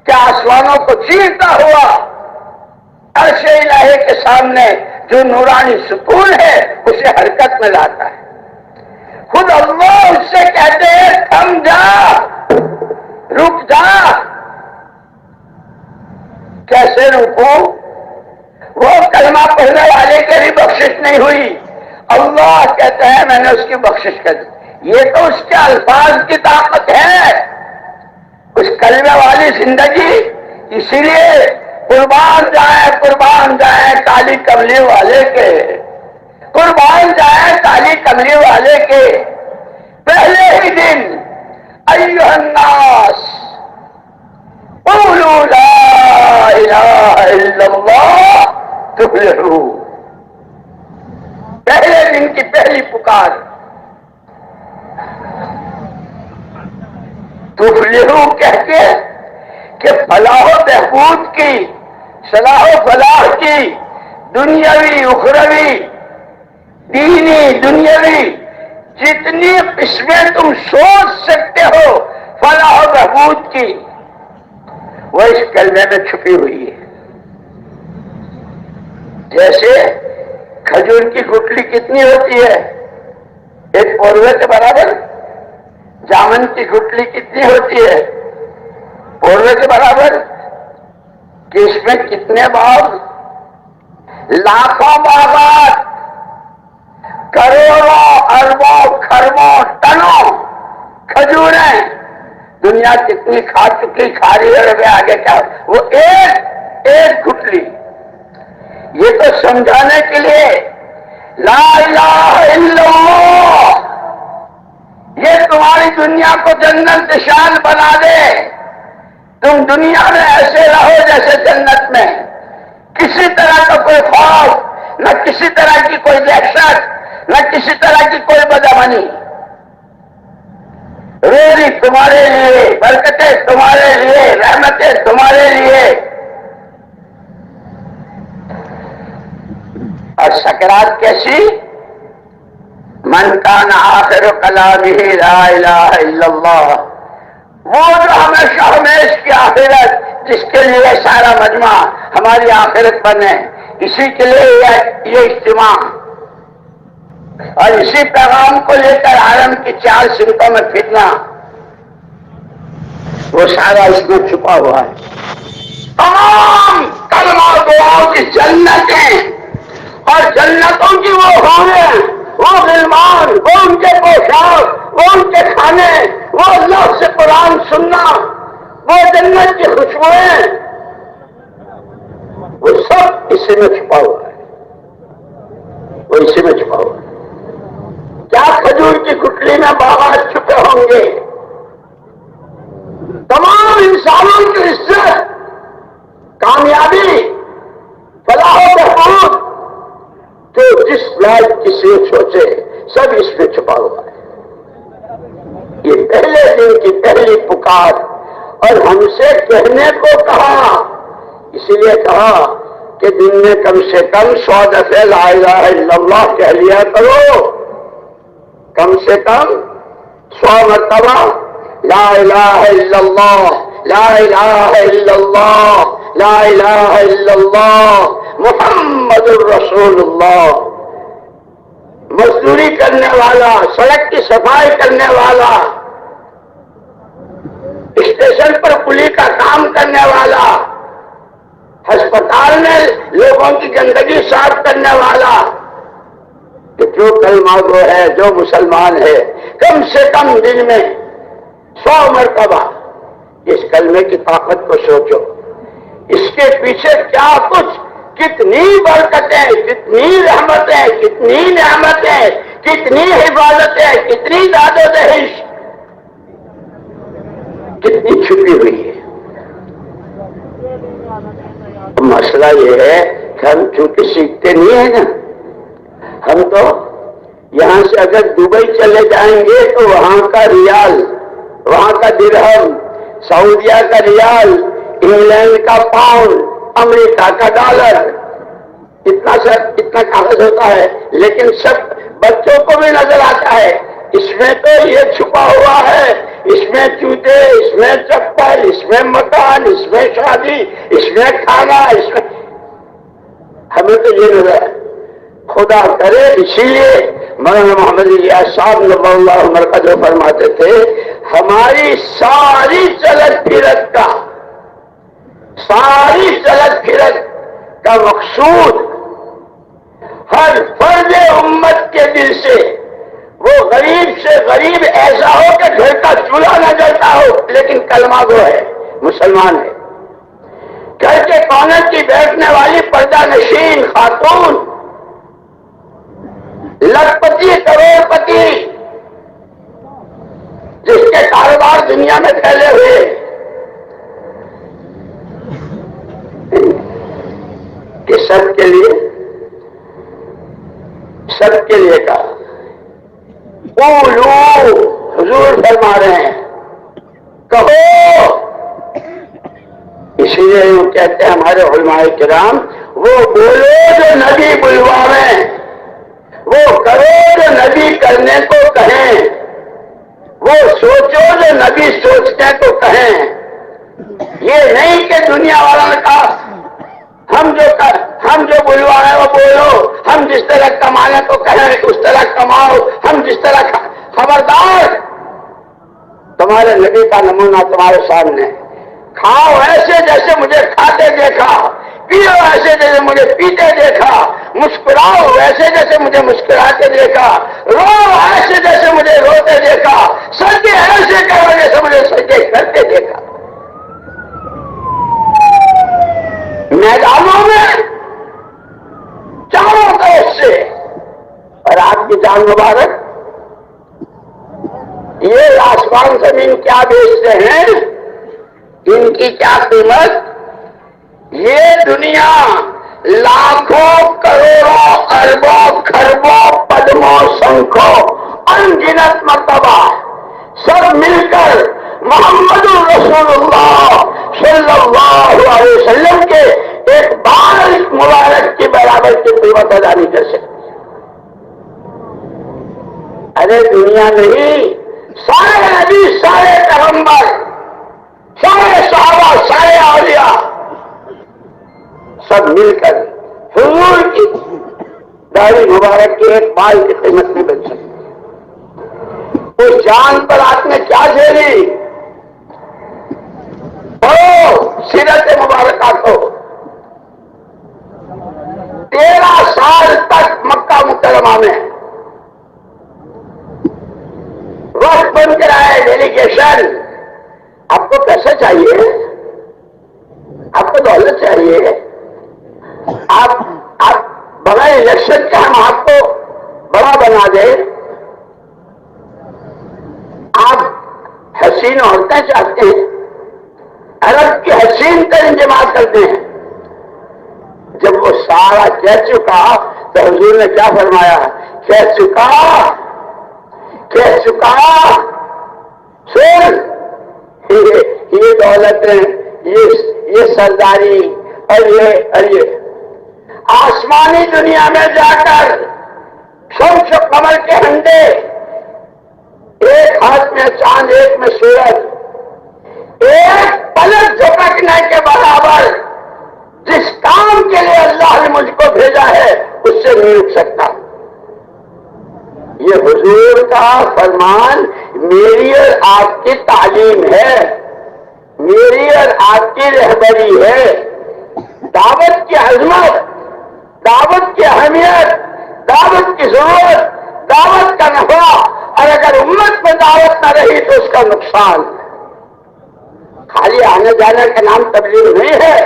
کہ آسمانوں کو چیرتا ہوا عرش الہی کے سامنے جو نورانی سکون ہے اسے حرکت میں لاتا ہے۔ خود اللہ اس سے کہتے ہیں تھم جا، رک جا۔ کیسے رکوں؟ وہ کلمہ پڑھنے والے کے بھی بخشش نہیں ہوئی، اللہ کہتا ہے میں نے اس کی بخشش کر دی۔ یہ تو اس کے الفاظ کی طاقت ہے، اس کلمے والی زندگی۔ اسی لیے قربان جائیں کالی کملی والے کے، قربان جائیں کالی کملی والے کے، پہلے ہی دن ایھا الناس قولوا لا الہ الا اللہ تفلحوا، پہلے دن کی پہلی پکار تفلحوا کہہ کے کہ فلاح و بہبود کی، صلاح و فلاح کی، دنیاوی اخروی دینی دنیاوی جتنی قسمیں تم سوچ سکتے ہو فلاح و بہبود کی، وہ اس کلمے میں چھپی ہوئی ہے۔ جیسے کھجور کی گٹلی کتنی ہوتی ہے؟ ایک پوروے کے برابر۔ جامن کی گٹلی کتنی ہوتی ہے؟ پوروے کے برابر۔ کہ اس میں کتنے باغ؟ لاکھوں باغات، کروڑوں اربوں کھربوں ٹنوں کھجوریں دنیا کتنی کھا چکی، کھا رہی ہے، آگے کیا؟ وہ ایک گٹلی۔ یہ تو سمجھانے کے لیے لا الہ الا اللہ یہ تمہاری دنیا کو جنت نشان بنا دے۔ تم دنیا میں ایسے رہو جیسے جنت میں، کسی طرح کا کوئی خوف، نہ کسی طرح کی کوئی دہشت، نہ کسی طرح کی کوئی بدامنی۔ روزی تمہارے لیے، برکتیں تمہارے لیے، رحمتیں تمہارے لیے۔ اور سکرات کیسی؟ من کان آخر کلامہ لا الہ الا اللہ، وہ جو ہمیشہ ہمیش کی آخرت، جس کے لیے سارا مجمع ہماری آخرت بنے، اسی کے لیے یہ اجتماع، اور اسی پیغام کو لے کر عالم کی 4 سمتوں میں پھرنا، وہ سارا اس میں چھپا ہوا ہے۔ تمام کلمہ گوؤں کی جنتیں اور جنتوں کی وہ حوریں، وہ غلمان، وہ ان کے پوشاک، وہ ان کے کھانے، وہ اللہ سے قرآن سننا، وہ جنت کی خوشبوئیں، وہ سب اسی میں چھپا ہوا ہے، وہ اسی میں چھپا ہوا ہے۔ کیا کھجور کی گٹلی میں باغات چھپے ہوں گے؟ تمام انسانوں کی عزت، کامیابی، فلاح و بہبود تو جس لائق کسی سوچے سب اس میں چھپا ہوا ہے۔ یہ پہلے دن کی پہلی پکار، اور ہم سے کہنے کو کہا، اسی لیے کہا کہ دن میں کم سے کم 100 دفعہ لا الہ الا اللہ کہہ لیا کرو، کم سے کم 100 مرتبہ لا الہ الا اللہ، لا الہ الا اللہ، لا الہ الا اللہ محمد الرسول اللہ۔ مزدوری کرنے والا، سڑک کی صفائی کرنے والا، اسٹیشن پر کلی کا کام کرنے والا، ہسپتال میں لوگوں کی گندگی صاف کرنے والا، کہ جو کلمہ گو ہے، جو مسلمان ہے، کم سے کم دن میں 100 مرتبہ اس کلمے کی طاقت کو سوچو، اس کے پیچھے کیا کچھ، کتنی برکتیں، کتنی رحمتیں، کتنی نعمتیں، کتنی حفاظتیں، کتنی داد و دہش، کتنی چھپی ہوئی ہے۔ مسئلہ یہ ہے کہ ہم چونکہ سیکھتے نہیں ہیں نا، ہم تو یہاں سے اگر دبئی چلے جائیں گے تو وہاں کا ریال، وہاں کا درہم، سعودیہ کا ریال، انگلینڈ کا پاؤنڈ، امریکہ کا ڈالر، اتنا کاغذ ہوتا ہے، لیکن سب بچوں کو بھی نظر آتا ہے، اس میں تو یہ چھپا ہوا ہے، اس میں جوتے، اس میں چپل، اس میں مکان، اس میں شادی، اس میں کھانا، اس میں، ہمیں تو یہ نظر ہے۔ خدا کرے، اسی لیے مولانا محمد الیاس صاحب نور اللہ مرکز فرماتے تھے، ہماری ساری چلت پھرت کا مقصود ہر فرد امت کے دل سے، وہ غریب سے غریب ایسا ہو کہ گھر کا چولہا نہ جلتا ہو لیکن کلمہ گو ہے، مسلمان ہے، گھر کے کونے کی بیٹھنے والی پردہ نشین خاتون، لکھپتی کروڑ پتی، جس کے کاروبار دنیا میں پھیلے ہوئے، کہ سب کے لیے کہا قولو، حضور فرما رہے ہیں کہو. اسی لیے وہ کہتے ہیں ہمارے علماء کرام، وہ بولو جو نبی بلواویں، وہ کرو جو نبی کرنے کو کہیں، وہ سوچو جو نبی سوچنے کو کہیں. یہ نہیں کہ دنیا والوں نے کہا ہم جو بلوا رہے وہ بولو، ہم جس طرح کمانے کو کہیں اس طرح کماؤ، ہم جس طرح خبردار. تمہارے نبی کا نمونہ تمہارے سامنے، کھاؤ ایسے جیسے مجھے کھاتے دیکھا، پیو ایسے جیسے مجھے پیتے دیکھا، مسکراؤ ایسے جیسے مجھے مسکراتے دیکھا، رو ایسے جیسے مجھے روتے دیکھا، سجدے ایسے کرو جیسے مجھے سجدے کرتے دیکھا. میدانوں میں چاروں طرف سے، اور آپ کی جان مبارک، یہ آسمان زمین کیا بیچتے ہیں، ان کی کیا قیمت؟ یہ دنیا لاکھوں کروڑوں اربوں خربوں پدموں سنکھوں انگنت مرتبہ سب مل کر محمد رسول اللہ صلی اللہ علیہ وسلم کے ایک بال مبارک کی برابر کی قیمت ادا نہیں کر سکتی. ارے دنیا نہیں، سارے نبی، سارے پیغمبر، سارے صحابہ، سارے اولیاء سب مل کر حضور کی داڑھی مبارک کی ایک بال کی قیمت نہیں بن سکتی. اس جان پر آپ نے کیا جھیلی؟ سیرت مبارکہ کو 13 سال تک مکہ مکرمہ میں وقت بن کر آئے ڈیلیگیشن. آپ کو پیسہ چاہیے، آپ کو دولت چاہیے، آپ بغیر الیکشن کے ہم آپ کو بڑا بنا دیں، آپ حسین عورتیں چاہتے ہیں، عرب کی حسین کا انجماع کرتے ہیں. جب وہ سارا کہہ چکا تو حضور نے کیا فرمایا؟ کہہ چکا سن، یہ دولتیں، یہ سرداری اور یہ آسمانی دنیا میں جا کر شمس و قمر کے ہنڈے، ایک ہاتھ میں چاند ایک میں سورج، ایک پلک جھپکنے کے برابر جس کام کے لیے اللہ نے مجھ کو بھیجا ہے اس سے نہیں رک سکتا. یہ حضور کا فرمان میری اور آپ کی تعلیم ہے، میری اور آپ کی رہبری ہے. دعوت کی عظمت، دعوت کی اہمیت، دعوت کی ضرورت، دعوت کا نفع، اور اگر امت میں دعوت نہ رہی تو اس کا نقصان. خالی آنے جانے کا نام تبلیغ نہیں ہے،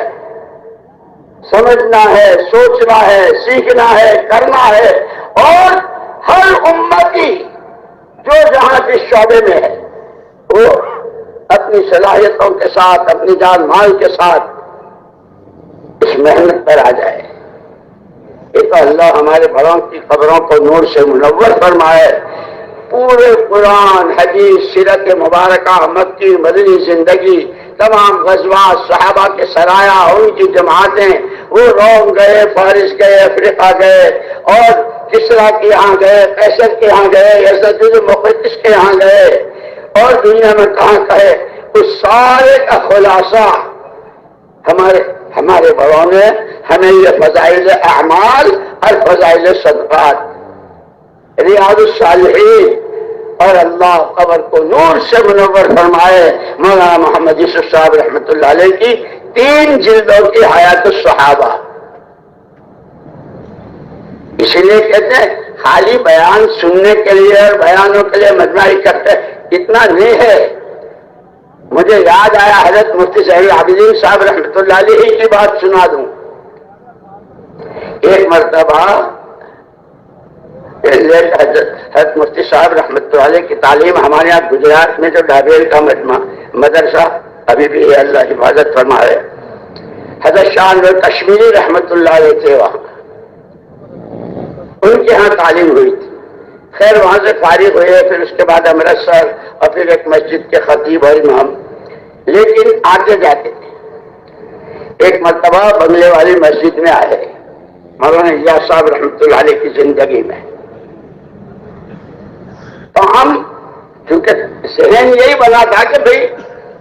سمجھنا ہے، سوچنا ہے، سیکھنا ہے، کرنا ہے. اور ہر امتی جو جہاں جس شعبے میں ہے وہ اپنی صلاحیتوں کے ساتھ، اپنی جان مال کے ساتھ اس محنت پر آ جائے. ایک اللہ ہمارے بڑوں کی قبروں کو نور سے منور فرمائے. پورے قرآن، حدیث، سیرت مبارکہ، مکی مدنی زندگی، تمام غزوات، صحابہ کے سرایا، ان کی جماعتیں، وہ روم گئے، فارس گئے، افریقہ گئے، اور کسرا کے یہاں گئے، قیصر کے یہاں گئے، یزدجرد مقدس کے یہاں گئے، اور دنیا میں کہاں گئے. اس سارے کا خلاصہ ہمارے بڑوں نے ہمیں یہ فضائل اعمال اور فضائل صدقات، ریاض الصالحین، اور اللہ قبر کو نور سے منور فرمائے. مولانا محمد یوسف صاحب رحمۃ اللہ علیہ کی 3 جلدوں کی حیات الصحابہ. اسی لیے کہتے ہیں خالی بیان سننے کے لیے اور بیانوں کے لیے مجمع کرتے اتنا نہیں ہے. مجھے یاد آیا حضرت مفتی زین العابدین صاحب رحمۃ اللہ علیہ کی بات سنا دوں. ایک مرتبہ حضرت مفتی صاحب رحمۃ اللہ علیہ کی تعلیم ہمارے یہاں گجرات میں جو ڈابیل کا مدرسہ ابھی بھی اللہ حفاظت فرمائے، حضرت شاہ انور کشمیری رحمۃ اللہ علیہ تھے وہاں، ان کے ہاں تعلیم ہوئی تھی. خیر وہاں سے فارغ ہوئے، پھر اس کے بعد امرتسر اور پھر ایک مسجد کے خطیب اور امام، لیکن آتے جاتے تھے. ایک مرتبہ بنگلے والی مسجد میں آئے مولانا الیاس صاحب رحمۃ اللہ علیہ کی زندگی میں. تو ہم چونکہ ذہن یہی بنا تھا کہ بھئی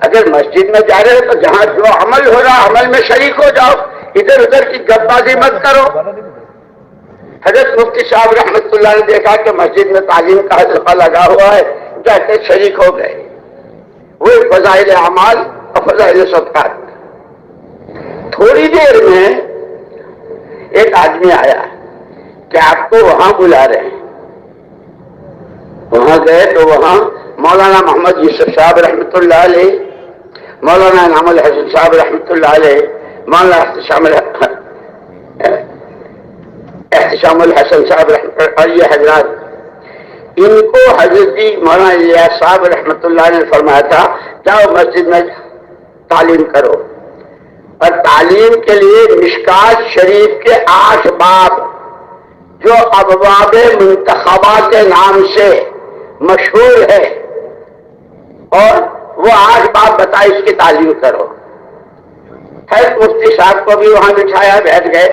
اگر مسجد میں جا رہے ہو تو جہاں جو عمل ہو رہا عمل میں شریک ہو جاؤ، ادھر ادھر کی گپ بازی مت کرو. حضرت مفتی صاحب رحمۃ اللہ نے دیکھا کہ مسجد میں تعلیم کا حلقہ لگا ہوا ہے، جاتے شریک ہو گئے. وہ فضائل اعمال اور فضائل صدقات. تھوڑی دیر میں ایک آدمی آیا کہ آپ کو وہاں بلا رہے ہیں. وہاں گئے تو وہاں مولانا محمد یوسف صاحب رحمۃ اللہ علیہ، مولانا انعام الحسن صاحب رحمۃ اللہ علیہ، مولانا احتشام الحسن صاحب رحمۃ اللہ علیہ، حضرات ان کو حضرت مولانا الیاس صاحب رحمۃ اللہ نے فرمایا تھا جاؤ مسجد میں تعلیم کرو. اور تعلیم کے لیے مشکات شریف کے 8 باب جو ابواب منتخبہ کے نام سے مشہور ہے، اور وہ 8 باب بتائے اس کی تعلیم کرو. حضرت مفتی صاحب کو بھی وہاں بٹھایا، بیٹھ گئے.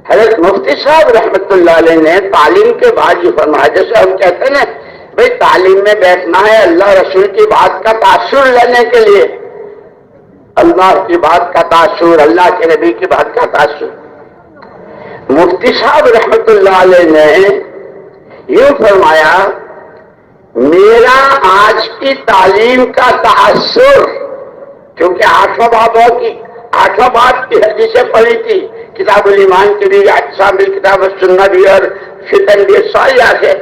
حضرت مفتی صاحب رحمۃ اللہ علیہ نے تعلیم کے بعد یہ فرمایا، جیسے ہم کہتے ہیں نا بھئی تعلیم میں بیٹھنا ہے اللہ رسول کی بات کا تاثر لینے کے لیے، اللہ کی بات کا تاثر، اللہ کے نبی کی بات کا تاثر. مفتی صاحب رحمۃ اللہ علیہ نے یوں فرمایا، میرا آج کی تعلیم کا تاثر، کیونکہ 8 باب کی حدیثیں پڑھی تھی، کتاب الایمان کی بھی، اعتصام بالکتاب والسنہ بھی، اور فتن بھی، ساری آگے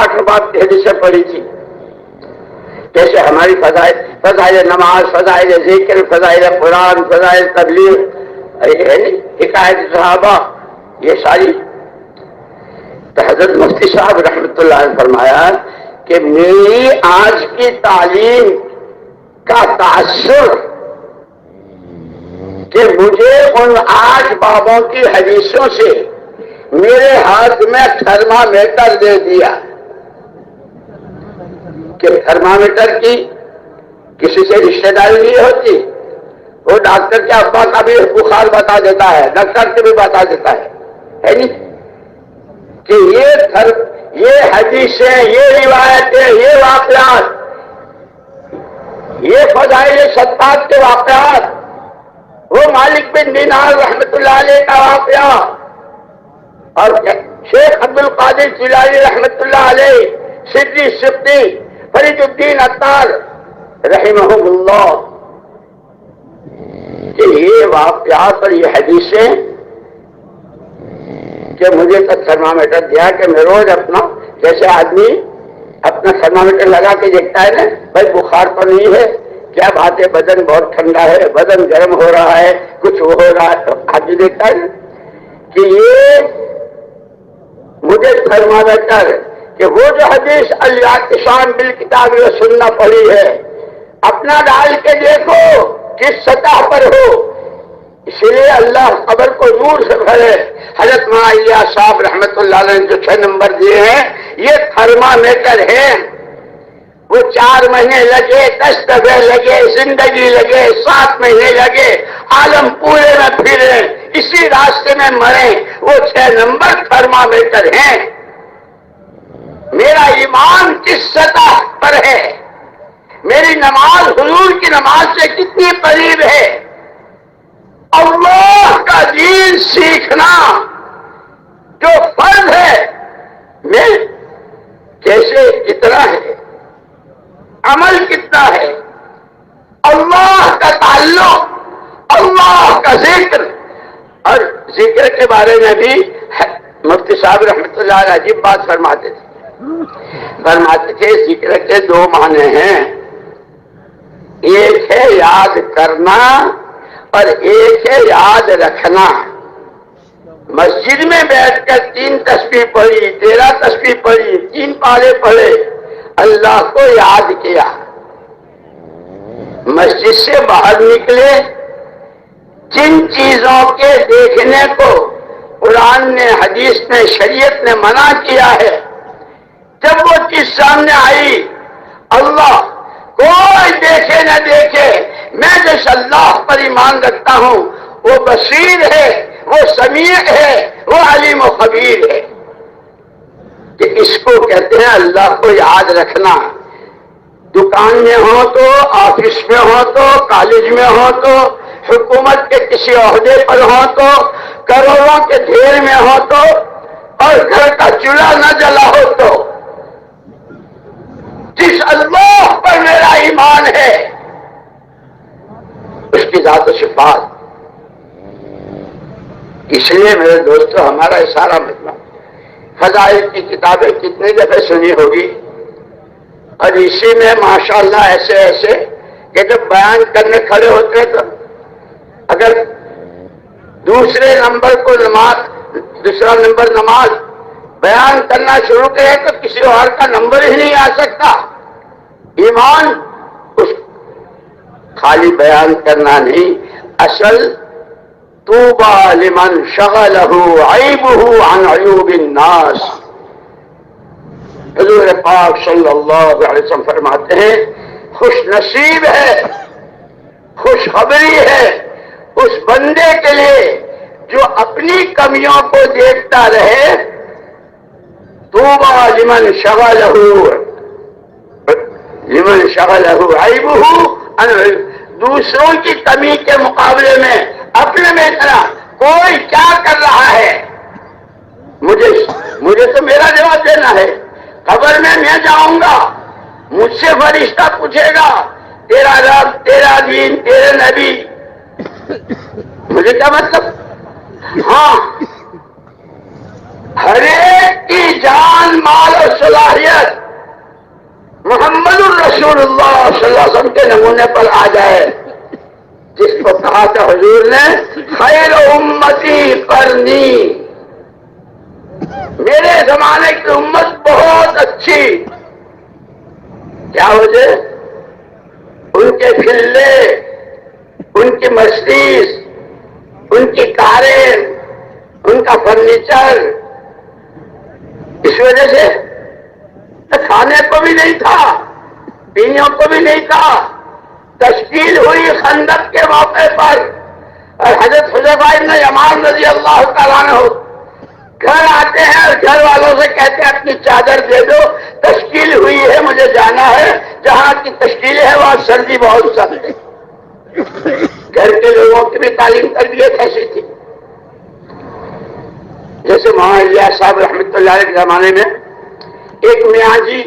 8 باب کی حدیثیں پڑھی تھی. جیسے ہماری فضائل نماز، فضائل ذکر، فضائل قرآن، فضائل تبلیغ، حکایت صحابہ، یہ ساری. تو حضرت مفتی صاحب رحمۃ اللہ نے فرمایا کہ میری آج کی تعلیم کا تاثر کہ مجھے ان 8 بابوں کی حدیثوں سے میرے ہاتھ میں تھرمامیٹر دے دیا کہ تھرمامیٹر کی کسی سے رشتہ داری نہیں ہوتی. وہ ڈاکٹر کے ابا کا بھی بخار بتا دیتا ہے، ڈاکٹر کے بھی بتا دیتا ہے نہیں کہ یہ حدیثیں، یہ روایتیں، یہ واقعات، یہ فضائل صدقات کے واقعات، وہ مالک بن دینار رحمۃ اللہ علیہ کا واقعہ، اور شیخ عبد القادر جیلانی رحمۃ اللہ علیہ، سدی سبتی، فرید الدین عطار رحمہم اللہ، کہ یہ واقعات اور یہ حدیثیں کہ مجھے تو تھرمامیٹر دیا کہ میں روز اپنا، جیسے آدمی اپنا تھرمامیٹر لگا کے دیکھتا ہے نا بھائی بخار تو نہیں ہے، کیا بات ہے، بدن بہت ٹھنڈا ہے، بدن گرم ہو رہا ہے، کچھ ہو رہا ہے، آدمی دیکھتا ہے کہ یہ مجھے تھرمامیٹر کہ وہ جو حدیث الاعتصام بالکتاب والسنہ پڑھی ہے اپنا ڈال کے دیکھو کس سطح پر ہو. اس لیے اللہ قبر کو نور سے بھرے. حضرت مولانا صاحب رحمۃ اللہ علیہ نے جو 6 نمبر دیے ہیں یہ تھرمامیٹر ہیں. وہ 4 مہینے لگے، 10 دفعے لگے، زندگی لگے، 7 مہینے لگے، عالم پورے میں پھرے، اسی راستے میں مرے، وہ 6 نمبر تھرمامیٹر ہیں. میرا ایمان کس سطح پر ہے، میری نماز حضور کی نماز سے کتنی قریب ہے، اللہ کا دین سیکھنا جو فرض ہے میں کیسے کتنا ہے، عمل کتنا ہے، اللہ کا تعلق، اللہ کا ذکر. اور ذکر کے بارے میں بھی مفتی صاحب رحمۃ اللہ علیہ عجیب بات فرماتے تھے. فرماتے تھے ذکر کے 2 معنی ہیں، ایک ہے یاد کرنا اور ایک ہے یاد رکھنا. مسجد میں بیٹھ کر 3 تسبیح پڑھی، 13 تسبیح پڑھی، 3 پارے پڑھے، اللہ کو یاد کیا، مسجد سے باہر نکلے، جن چیزوں کے دیکھنے کو قرآن نے، حدیث نے، شریعت نے منع کیا ہے، جب وہ چیز سامنے آئی، اللہ کوئی دیکھے نہ دیکھے، میں جس اللہ پر ایمان رکھتا ہوں وہ بصیر ہے، وہ سمیع ہے، وہ علیم و خبیر ہے، کہ اس کو کہتے ہیں اللہ کو یاد رکھنا۔ دکان میں ہو تو، آفس میں ہو تو، کالج میں ہو تو، حکومت کے کسی عہدے پر ہو تو، کروڑوں کے ڈھیر میں ہو تو، اور گھر کا چولہا نہ جلا ہو تو، جس اللہ پر میرا ایمان ہے اس کی ذات و صفات۔ اس لیے میرے دوستو، ہمارا سارا مطلب فضائل کی کتابیں کتنی دفعہ سنی ہوگی، اور اسی میں ماشاءاللہ ایسے ایسے کہ جب بیان کرنے کھڑے ہوتے ہیں تو اگر دوسرے نمبر کو دوسرا نمبر نماز بیان کرنا شروع کرے تو کسی اور کا نمبر ہی نہیں آ سکتا۔ ایمان اس خالی بیان کرنا نہیں، اصل طوبى لمن شغله عیبه عن عیوب الناس۔ حضور پاک صلی اللہ علیہ وسلم فرماتے ہیں، خوش نصیب ہے، خوشخبری ہے اس بندے کے لیے جو اپنی کمیوں کو دیکھتا رہے۔ طوبى لمن شغله عیبه عن عیوب، دوسروں کی کمی کے مقابلے میں اپنے میں اتنا کوئی کیا کر رہا ہے، مجھے تو میرا جواب دینا ہے، قبر میں جاؤں گا، مجھ سے فرشتہ پوچھے گا تیرا رب، تیرا دین، تیرے نبی، مجھے کیا مطلب؟ ہاں، ہر ایک کی جان، مال اور صلاحیت محمد الرسول اللہ صلی اللہ علیہ وسلم کے نمونے پر آ جائے، جس کو کہا تھا حضور نے، خیر امتی قرنی، میرے زمانے کی امت بہت اچھی۔ کیا وجہ؟ ان کے فلے، ان کی مرسیڈیز، ان کی کاریں، ان کا فرنیچر، اس وجہ سے کھانے کو بھی نہیں تھا، پینے کو بھی نہیں تھا۔ تشکیل ہوئی خندق کے موقع پر، اور حضرت حذیفہ بن یمان رضی اللہ تعالیٰ عنہ گھر آتے ہیں اور گھر والوں سے کہتے ہیں اپنی چادر دے دو، تشکیل ہوئی ہے، مجھے جانا ہے، جہاں کی تشکیل ہے وہاں سردی بہت سخت ہے۔ گھر کے لوگوں کی بھی تعلیم تربیت ایسی تھی، جیسے مولانا الیاس صاحب رحمۃ اللہ علیہ کے زمانے میں ایک میاں جی،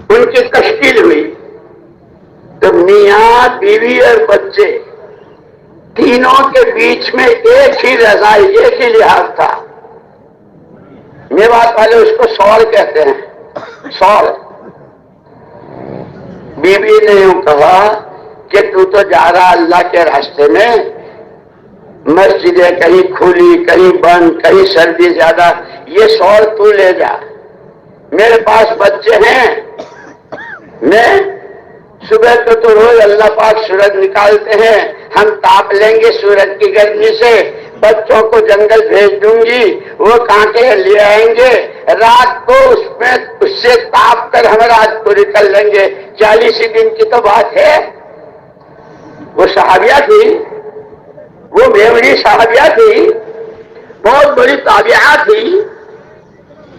ان کی تشکیل ہوئی تو میاں، بیوی اور بچے تینوں کے بیچ میں ایک ہی رضائی، ایک ہی لحاظ تھا۔ میوات والے اس کو سول کہتے ہیں، سول۔ بیوی نے یوں کہا کہ تو جا رہا اللہ کے راستے میں، مسجدیں کہیں کھلی، کہیں بند، کہیں سردی زیادہ، یہ سول تو لے جا، میرے پاس بچے ہیں، میں صبح تو روز اللہ پاک سورج نکالتے ہیں، ہم تاپ لیں گے سورج کی گرمی سے، بچوں کو جنگل بھیج دوں گی، وہ کانٹے لے آئیں گے، رات کو اس سے تاپ کر ہم رات کو نکل لیں گے۔ 40 دن کی تو بات ہے۔ وہ صحابیہ تھی، وہ میوڑی صحابیہ تھی، بہت بڑی تابعہ تھی،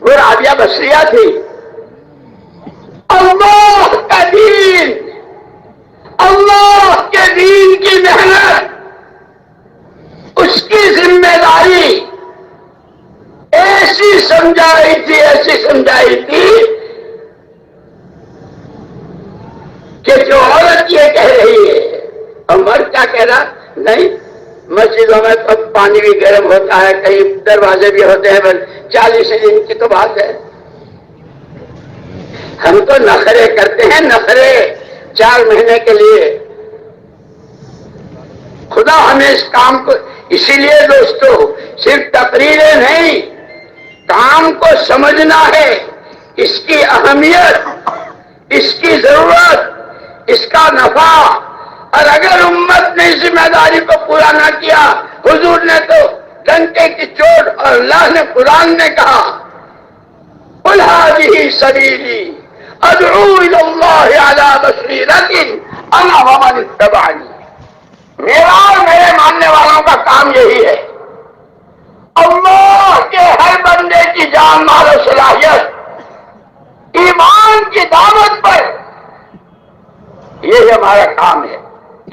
وہ رابعہ بصریہ تھی۔ اللہ کا دین، اللہ کے دین کی محنت، اس کی ذمہ داری ایسی سمجھائی تھی، ایسی سمجھائی تھی کہ جو عورت یہ کہہ رہی ہے اور مرد کیا کہہ رہا، نہیں مسجدوں میں تو پانی بھی گرم ہوتا ہے، کئی دروازے بھی ہوتے ہیں، 40 دن کی تو بات ہے۔ ہم تو نخرے کرتے ہیں، نخرے 4 مہینے کے لیے۔ خدا ہمیں اس کام کو، اسی لیے دوستو صرف تقریریں نہیں، کام کو سمجھنا ہے، اس کی اہمیت، اس کی ضرورت، اس کا نفع، اور اگر امت نے اس ذمہ داری کو پورا نہ کیا، حضور نے تو ڈنکے کی چوٹ اور اللہ نے قرآن میں کہا قُلْ هَٰذِهِ سَبِيلِي أَدْعُو إِلَى اللَّهِ عَلَىٰ بَصِيرَةٍ أَنَا وَمَنِ اتَّبَعَنِي، میرا اور میرے ماننے والوں کا کام یہی ہے، اللہ کے ہر بندے کی جان مال و صلاحیت ایمان کی دعوت پر، یہ ہمارا کام ہے،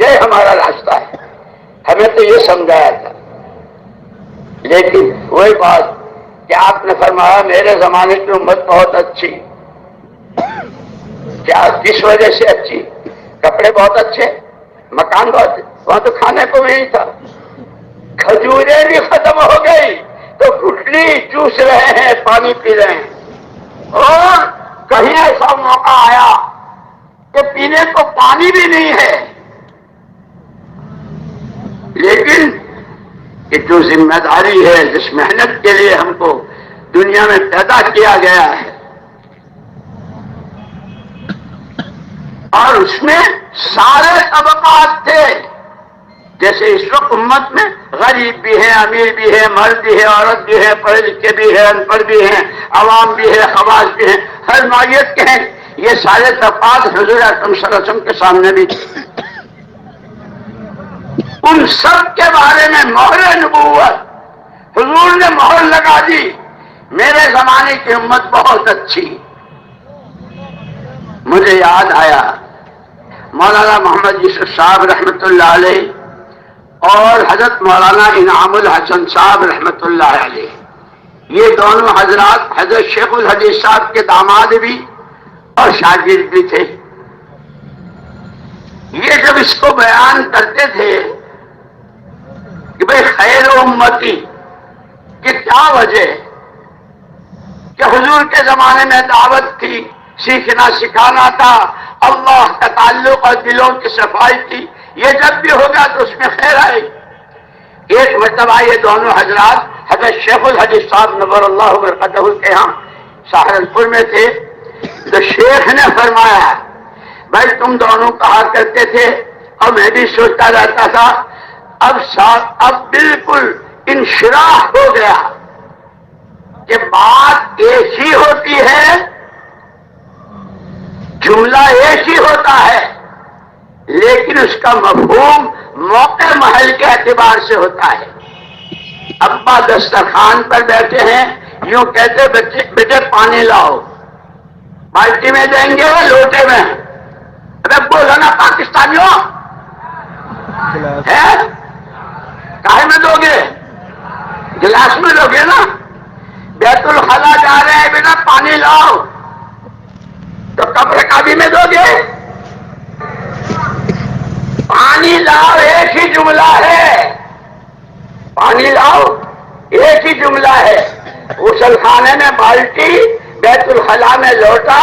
یہ ہمارا راستہ ہے۔ ہمیں تو یہ سمجھایا تھا، لیکن وہی بات کہ آپ نے فرمایا میرے زمانے کی امت بہت اچھی، کیا کس وجہ سے اچھی؟ کپڑے بہت اچھے، مکان بہت، وہاں تو کھانے کو بھی نہیں تھا، کھجوریں بھی ختم ہو گئی تو گٹلی چوس رہے ہیں، پانی پی رہے ہیں، اور کہیں ایسا موقع آیا کہ پینے کو پانی بھی نہیں ہے، لیکن کہ جو ذمہ داری ہے، جس محنت کے لیے ہم کو دنیا میں پیدا کیا گیا ہے، اور اس میں سارے طبقات تھے، جیسے اس وقت امت میں غریب بھی ہے، امیر بھی ہے، مرد بھی ہے، عورت بھی ہے، پڑھے لکھے بھی ہے، ان پڑھ بھی ہیں، عوام بھی ہے، خواص بھی ہیں، ہر نوعیت کے ہیں، یہ سارے طبقات حضور اکرم صلی اللہ علیہ وسلم کے سامنے بھی تھے۔ ان سب کے بارے میں مہر نبوت حضور نے مہر لگا دی، میرے زمانے کی امت بہت اچھی۔ مجھے یاد آیا مولانا محمد یوسف صاحب رحمۃ اللہ علیہ اور حضرت مولانا انعام الحسن صاحب رحمۃ اللہ علیہ، یہ دونوں حضرات حضرت شیخ الحدیث صاحب کے داماد بھی اور شاگرد بھی تھے۔ یہ جب اس کو بیان کرتے تھے کہ بھئی خیر امتی کہ کیا وجہ کہ حضور کے زمانے میں دعوت تھی، سیکھنا سکھانا تھا، اللہ کا تعلق اور دلوں کی صفائی تھی، یہ جب بھی ہوگا تو اس میں خیر آئے گی۔ ایک مرتبہ یہ دونوں حضرات حضرت شیخ الحدیث صاحب نور اللہ برکتہ کے ہاں سہارنپور میں تھے، تو شیخ نے فرمایا بھائی تم دونوں کہا کرتے تھے اور میں بھی سوچتا رہتا تھا، اب بالکل انشراح ہو گیا کہ بات ایک ہی ہوتی ہے، جملہ ایک ہی ہوتا ہے، لیکن اس کا مفہوم موقع محل کے اعتبار سے ہوتا ہے۔ ابا دسترخوان پر بیٹھے ہیں، یوں کہتے بیٹے پانی لاؤ، بالٹی میں دیں گے وہ لوٹے میں؟ ارے بولو نا پاکستانیوں، ہے کاہے میں دو گے؟ گلاس میں دو گے نا۔ بیت الخلا جا رہے ہیں بیٹا پانی لاؤ، تو کپڑے کابی میں دو گے؟ پانی لاؤ ایک ہی جملہ ہے، پانی لاؤ ایک ہی جملہ ہے۔ غسل خانے میں بالٹی، بیت الخلا میں لوٹا،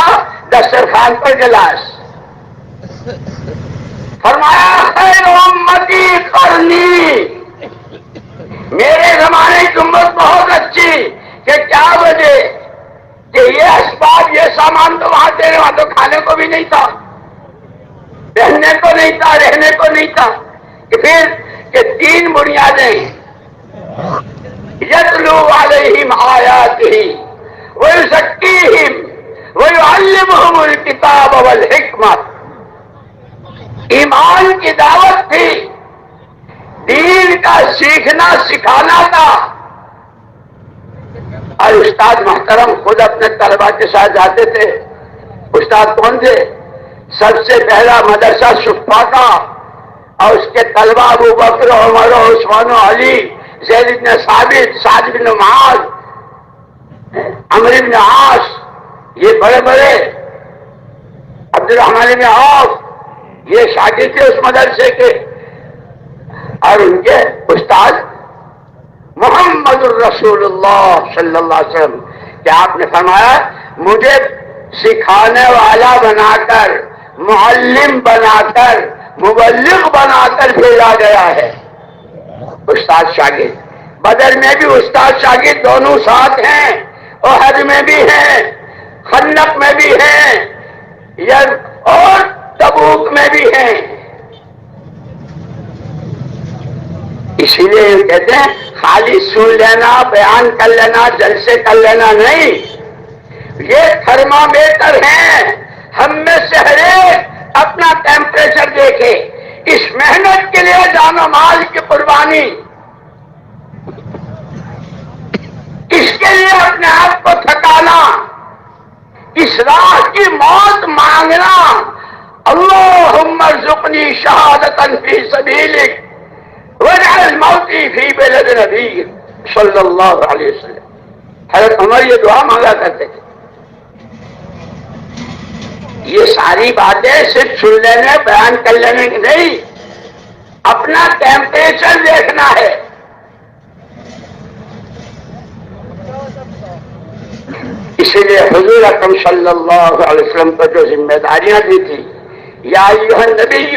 دسترخوان پر گلاس۔ فرمایا خیر امتی قرنی، میرے زمانے کی امت بہت اچھی، کہ کیا وجہ کہ یہ اسباب یہ سامان تو وہاں دینے وہاں تو کھانے کو بھی نہیں تھا، پہننے کو نہیں تھا، رہنے کو نہیں تھا، کہ پھر کہ تین بنیادیں یتلو علیہم آیاتہ ویزکیہم ویعلمہم الکتاب والحکمت۔ ایمان کی دعوت تھی، دین کا سیکھنا سکھانا تھا، اور استاد محترم خود اپنے طلبہ کے ساتھ جاتے تھے۔ استاد کون تھے؟ سب سے پہلا مدرسہ صفا کا، اور اس کے طلبہ ابو بکر عمر و عثمان و علی، زید بن ثابت، سعد بن معاذ، عمرو بن عاص، یہ بڑے بڑے، عبد الرحمن بن عوف، یہ شاگرد تھے اس مدرسے کے، اور ان کے استاد محمد الرسول اللہ صلی اللہ علیہ وسلم، کہ آپ نے فرمایا مجھے سکھانے والا بنا کر، معلم بنا کر، مبلغ بنا کر بھیجا گیا ہے۔ استاد شاگرد، بدر میں بھی استاد شاگرد دونوں ساتھ ہیں، احد میں بھی ہیں، خندق میں بھی ہیں، اور تبوک میں بھی ہیں۔ اسی لیے کہتے ہیں خالی سن لینا، بیان کر لینا، جلسے کر لینا نہیں، یہ تھرمامیٹر ہیں۔ ہم میں سے ہر ایک اپنا ٹیمپریچر دیکھے، اس محنت کے لیے جان و مال کی قربانی، اس کے لیے اپنے آپ کو تھکانا، اس راہ کی موت مانگنا، اللہم ارزقنی شہادتا فی سبیلک واجعل موتی فی بلد نبیک صلی اللہ علیہ وسلم۔ حضرت عمر یہ دعا مانگا کرتے تھے۔ یہ ساری باتیں صرف سن لینے، بیان کر لینے کی نہیں، اپنا ٹیمپریچر دیکھنا ہے۔ اسی لیے حضور اکرم صلی اللہ علیہ وسلم کو جو ذمہ داریاں دی تھی، یا ایھا النبی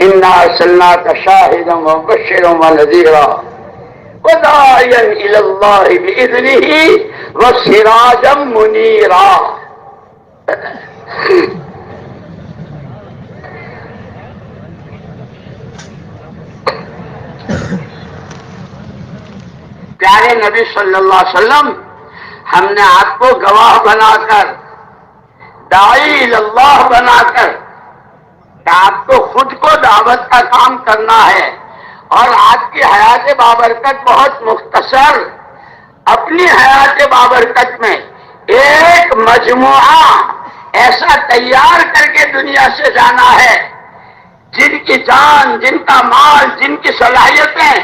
انا ارسلناک شاہدا ومبشرا ونذیرا وداعیا الی اللہ باذنہ وسراجا منیرا۔ پیارے نبی صلی اللہ علیہ وسلم، ہم نے آپ کو گواہ بنا کر، داعی اللہ بنا کر، کہ آپ کو خود کو دعوت کا کام کرنا ہے، اور آپ کی حیات بابرکت بہت مختصر، اپنی حیات بابرکت میں ایک مجموعہ ایسا تیار کر کے دنیا سے جانا ہے، جن کی جان، جن کا مال، جن کی صلاحیتیں،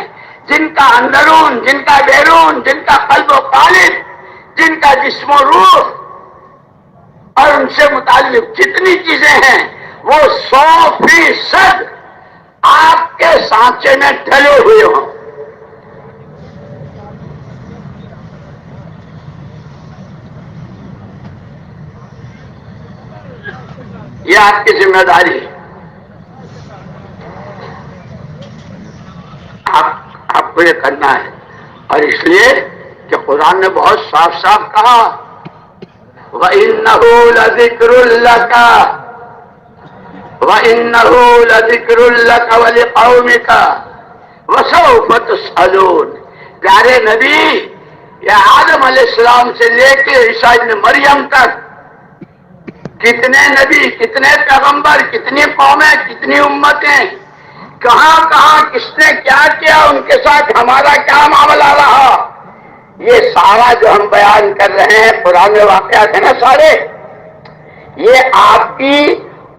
جن کا اندرون، جن کا بیرون، جن کا قلب و قالب، جن کا جسم و روح، اور ان سے متعلق جتنی چیزیں ہیں، وہ 100% آپ کے سانچے میں ڈھلے ہوئے ہوں۔ یہ آپ کی ذمہ داری ہے۔ آپ کو یہ کرنا ہے، اور اس لیے کہ قرآن نے بہت صاف صاف کہا وَإِنَّهُ لَذِكْرٌ لَكَ وَإِنَّهُ لَذِكْرٌ لَكَ وَلِقَوْمِكَ وَسَوْفَ تُسْأَلُونَ۔ پیارے نبی، یہ آدم علیہ السلام سے لے کے عیسیٰ ابن مریم تک کتنے نبی، کتنے پیغمبر، کتنی قومیں، کتنی امتیں، کہاں کہاں کس نے کیا کیا، ان کے ساتھ ہمارا کیا معاملہ رہا، یہ سارا جو ہم بیان کر رہے ہیں پرانے واقعات ہیں نا سارے، یہ آپ کی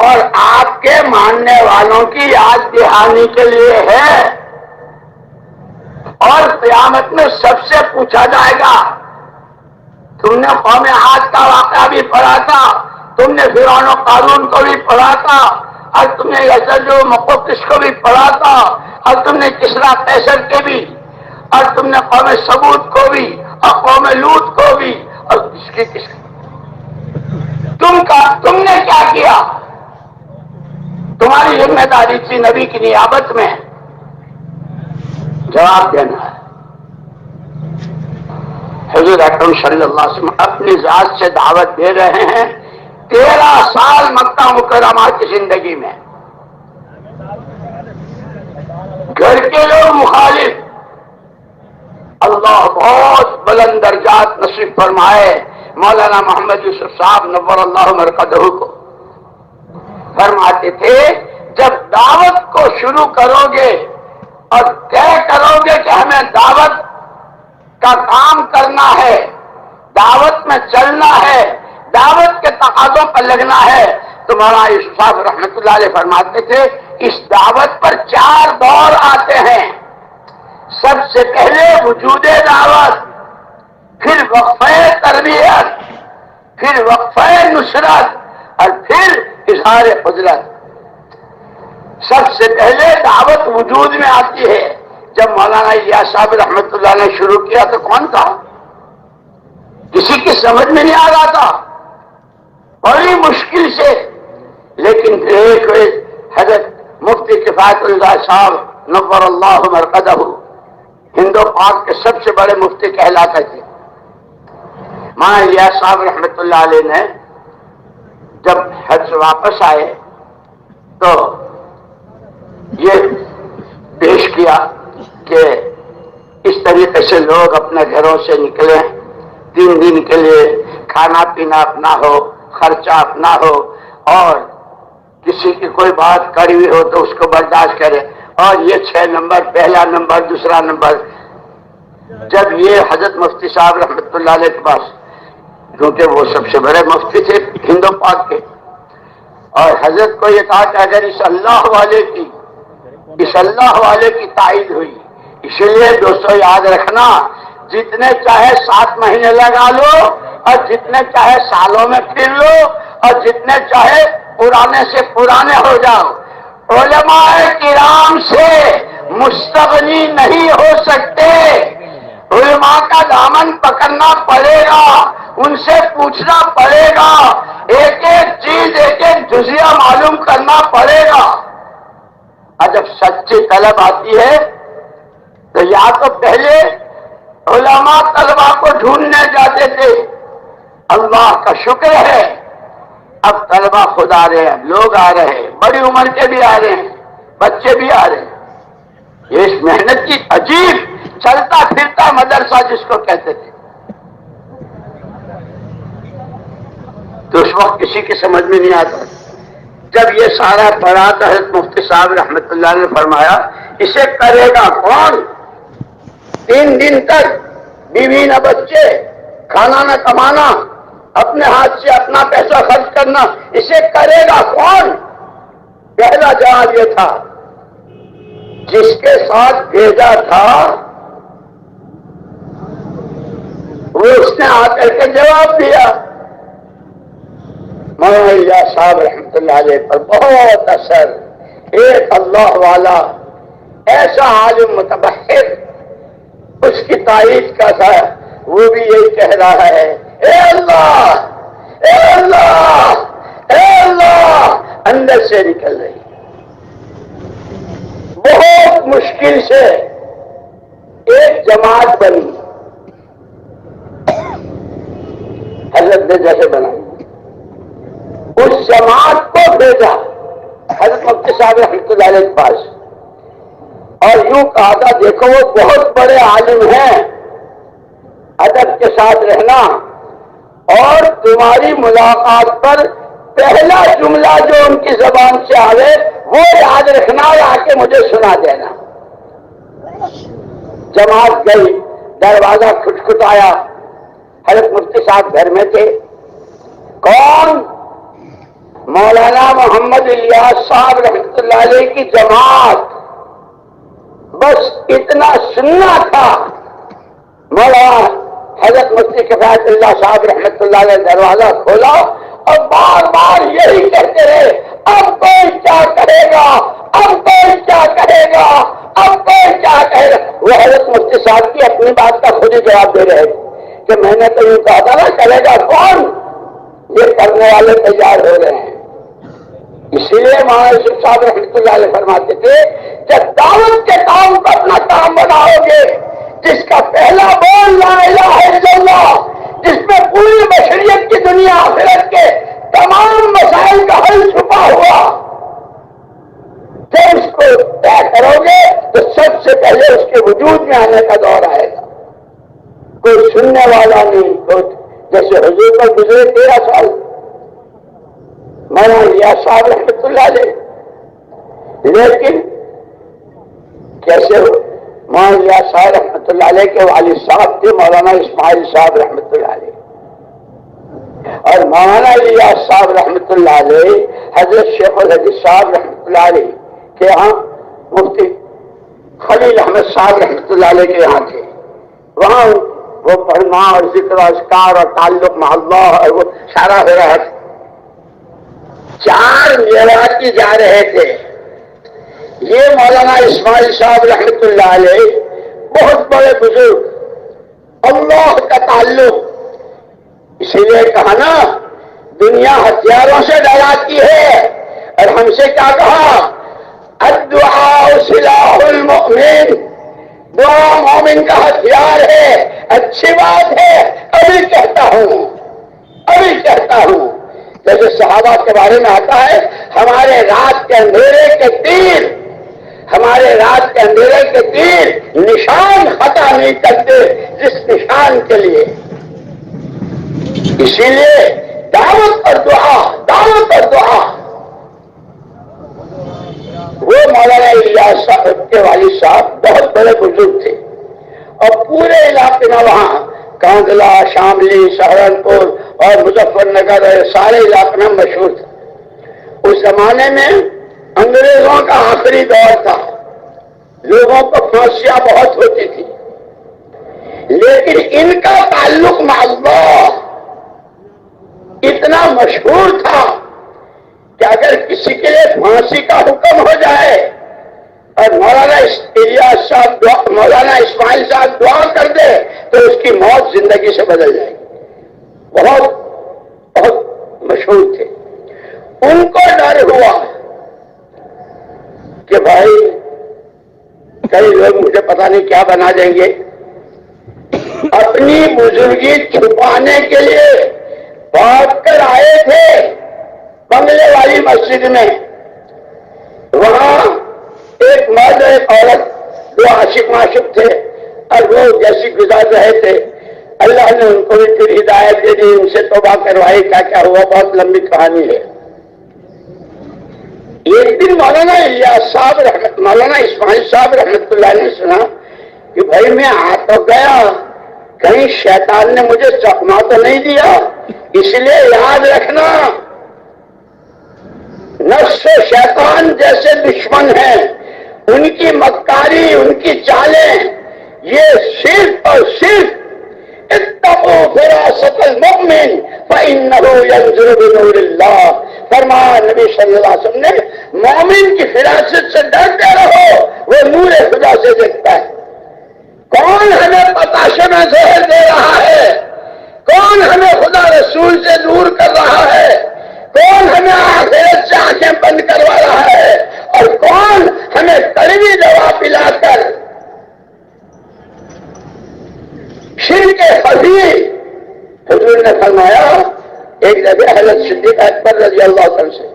اور آپ کے ماننے والوں کی یاد دہانی کے لیے ہے، اور قیامت میں سب سے پوچھا جائے گا، تم نے قوم عاد کا واقعہ بھی پڑھا تھا، تم نے فرعون و قارون کو بھی پڑھا تھا، اور تم نے یسجوج و مقوقس کو بھی پڑھا تھا، اور تم نے کسریٰ قیصر کے بھی، اور تم نے قوم ثمود کو بھی، اور قوم لوط کو بھی، اور کس تم نے کیا کیا؟ تمہاری ذمہ داری تھی نبی کی نیابت میں جواب دینا ہے۔ حضور اکرم صلی اللہ علیہ وسلم اپنی ذات سے دعوت دے رہے ہیں 13 سال مکہ مکرمہ کی زندگی میں، گھر کے لوگ مخالف، اللہ بہت بلند درجات نصیب فرمائے مولانا محمد یوسف صاحب نور اللہ مرقدہ کو، فرماتے تھے جب دعوت کو شروع کرو گے اور طے کرو گے کہ ہمیں دعوت کا کام کرنا ہے، دعوت میں چلنا ہے، دعوت کے تقاضوں پر لگنا ہے، تو مولانا یوسف صاحب رحمۃ اللہ علیہ فرماتے تھے اس دعوت پر 4 دور آتے ہیں، سب سے پہلے وجود دعوت، پھر وقفہ تربیت، پھر وقفہ نصرت، اور پھر اظہار قدرت۔ سب سے پہلے دعوت وجود میں آتی ہے۔ جب مولانا الیاس صاحب رحمۃ اللہ نے شروع کیا تو کون تھا؟ کسی کی سمجھ میں نہیں آ رہا تھا، بڑی مشکل سے، لیکن ایک حضرت مفتی کفایت اللہ صاحب نور اللہ مرقدہ، ہند و پاک کے سب سے بڑے مفتی کہلاتے تھے۔ مولانا الیاس صاحب رحمۃ اللہ علیہ نے جب حج سے واپس آئے تو یہ پیش کیا کہ اس طریقے سے لوگ اپنے گھروں سے نکلیں، 3 دن کے لیے کھانا پینا اپنا ہو، خرچہ اپنا ہو، اور کسی کی کوئی بات کڑوی ہو تو اس کو برداشت کرے، اور یہ 6 نمبر، پہلا نمبر، دوسرا نمبر۔ جب یہ حضرت مفتی صاحب رحمۃ اللہ علیہ کے پاس، کیونکہ وہ سب سے بڑے مفتی تھے ہند و پاک کے، اور حضرت کو یہ کہا کہ اگر اس اللہ والے کی تائید ہوئی، اسی لیے دوستو یاد رکھنا، جتنے چاہے 7 مہینے لگا لو اور جتنے چاہے سالوں میں پھر لو اور جتنے چاہے پرانے سے پرانے ہو جاؤ، علماء کرام سے مستغنی نہیں ہو سکتے۔ علماء کا دامن پکڑنا پڑے گا، ان سے پوچھنا پڑے گا، ایک ایک چیز، ایک ایک جزیہ معلوم کرنا پڑے گا۔ اور جب سچی طلب آتی ہے تو یا تو پہلے علماء طلبہ کو ڈھونڈنے جاتے تھے، اللہ کا شکر ہے اب طلبہ خود آ رہے ہیں، لوگ آ رہے ہیں، بڑی عمر کے بھی آ رہے ہیں، بچے بھی آ رہے ہیں۔ یہ اس محنت کی عجیب چلتا پھرتا مدرسہ جس کو کہتے تھے، تو اس وقت کسی کی سمجھ میں نہیں آتا۔ جب یہ سارا پڑھا تو حضرت مفتی صاحب رحمۃ اللہ نے فرمایا اسے کرے گا کون؟ 3 دن تک بیوی نہ بچے، کھانا نہ کمانا، اپنے ہاتھ سے اپنا پیسہ خرچ کرنا، اسے کرے گا کون؟ پہلا جواب یہ تھا جس کے ساتھ بھیجا تھا وہ اس نے آ کر کے جواب دیا۔ مولانا الیاس صاحب رحمۃ اللہ علیہ پر بہت اثر، ایک اللہ والا ایسا عالم متبحر اس کی تائید کا تھا، وہ بھی یہی کہہ رہا ہے، اے اللہ، اے اللہ، اے اللہ، اندر سے نکل رہی۔ بہت مشکل سے ایک جماعت بنی، حضرت نے جیسے بنائی، اس جماعت کو بھیجا حضرت مفتی صاحب رحمۃ اللہ علیہ کے پاس، اور یوں کہا تھا دیکھو وہ بہت بڑے عالم ہیں، ادب کے ساتھ رہنا، اور تمہاری ملاقات پر پہلا جملہ جو ان کی زبان سے آئے وہ یاد رکھنا اور آ کے مجھے سنا دینا۔ جماعت گئی، دروازہ کھٹکھٹایا، حضرت مفتی صاحب گھر میں تھے۔ کون؟ مولانا محمد الیاس صاحب رحمۃ اللہ علیہ کی جماعت۔ بس اتنا سننا تھا۔ مولانا حضرت مفتی کفایت اللہ صاحب رحمۃ اللہ علیہ دروازہ کھولا اور بار بار یہی کہتے رہے، اب کوئی کیا کہے گا، اب کوئی کیا کہے گا، اب کوئی کیا کہے گا۔ وہ حضرت مفتی صاحب کی اپنی بات کا خود ہی جواب دے رہے کہ میں نے تو یوں کہا تھا نا، کرے گا کون؟ یہ کرنے والے تیار ہو رہے ہیں۔ اسی لیے مولانا یوسف صاحب رحمۃ اللہ علیہ فرماتے تھے جب دعوت کے کام کو اپنا کام بناؤ گے، جس کا پہلا بول لا الہ الا اللہ، جس میں پوری بشریت کی دنیا آخرت کے تمام مسائل کا حل چھپا ہوا، جب اس کو طے کرو گے تو سب سے پہلے اس کے وجود میں آنے کا دور آئے گا۔ کوئی سننے والا نہیں، کوئی جیسے حضور پر گزرے 13 سال مولانا الیاس صاحب رحمۃ اللہ علیہ، لیکن کیسے ہو؟ مولانا الیاس صاحب رحمۃ اللہ علیہ کے والد صاحب تھے مولانا اسماعیل صاحب رحمۃ اللہ علیہ، اور مولانا الیاس صاحب رحمۃ اللہ علیہ حضرت شیخ الحدیث صاحب رحمۃ اللہ علیہ کے یہاں مفتی خلیل احمد صاحب رحمۃ اللہ علیہ کے یہاں تھے۔ وہاں وہ پڑھنا اور ذکر و اذکار اور تعلق مع اللہ اور وہ سارا ہو رہا تھا۔ 4 میراثی جا رہے تھے۔ یہ مولانا اسماعیل صاحب رحمۃ اللہ علیہ بہت بڑے بزرگ، اللہ کا تعلق، اسی لیے کہا نا دنیا ہتھیاروں سے ڈراتی ہے، اور ہم سے کیا کہا؟ الدعاء سلاح المؤمن، دعا مومن کا ہتھیار ہے۔ اچھی بات ہے، ابھی کہتا ہوں جیسے صحابہ کے بارے میں آتا ہے، ہمارے رات کے اندھیرے کے تیر نشان خطا نہیں کرتے جس نشان کے لیے۔ اسی لیے دعوت اور دعا۔ وہ مولانا الیاس صاحب کے والد صاحب بہت بڑے بزرگ تھے، اور پورے علاقے میں وہاں کاندھلا، شاملی، سہارنپور اور مظفر نگر سارے علاقے میں مشہور تھے۔ اس زمانے میں انگریزوں کا آخری دور تھا، لوگوں کو پھانسیاں بہت ہوتی تھی، لیکن ان کا تعلق مع اللہ اتنا مشہور تھا کہ اگر کسی کے لیے پھانسی کا حکم ہو جائے اور مولانا اسماعیل صاحب دعا کر دے تو اس کی موت زندگی سے بدل جائے گی۔ بہت مشہور تھے۔ ان کو ڈر ہوا کہ بھائی کئی لوگ مجھے پتہ نہیں کیا بنا دیں گے۔ اپنی بزرگی چھپانے کے لیے بھاگ کر آئے تھے بنگلے والی مسجد میں۔ وہاں ایک مرد ایک عورت دو عاشق معشوق تھے، اور وہ جیسی گزار رہے تھے، اللہ نے ان کو بھی پھر ہدایت دے دی، ان سے توبہ کروائی۔ کیا ہوا بہت لمبی کہانی ہے۔ ایک دن مولانا اسماعیل صاحب رحمت اللہ نے سنا کہ بھائی میں آ تو گیا، کہیں شیطان نے مجھے چکما تو نہیں دیا، اس لیے یاد رکھنا نفس و شیطان جیسے دشمن ہیں، ان کی مکاری، ان کی چالیں، یہ صرف اور صرف اتقوا فراست المؤمن فإنه ينظر بنور اللہ، فرمایا نبی صلی اللہ علیہ وسلم نے، مومن کی فراست سے ڈرتے رہو، وہ نور خدا سے دیکھتا ہے۔ کون ہمیں پتاشے میں زہر دے رہا ہے؟ کون ہمیں خدا رسول سے دور کر رہا ہے؟ کون ہمیں آخرت سے آنکھیں بند کروا رہا ہے؟ اور کون ہمیں کڑوی دوا پلا کر شرک خفی؟ حضور نے فرمایا ایک جگہ حضرت صدیق اکبر رضی اللہ عنہ سے،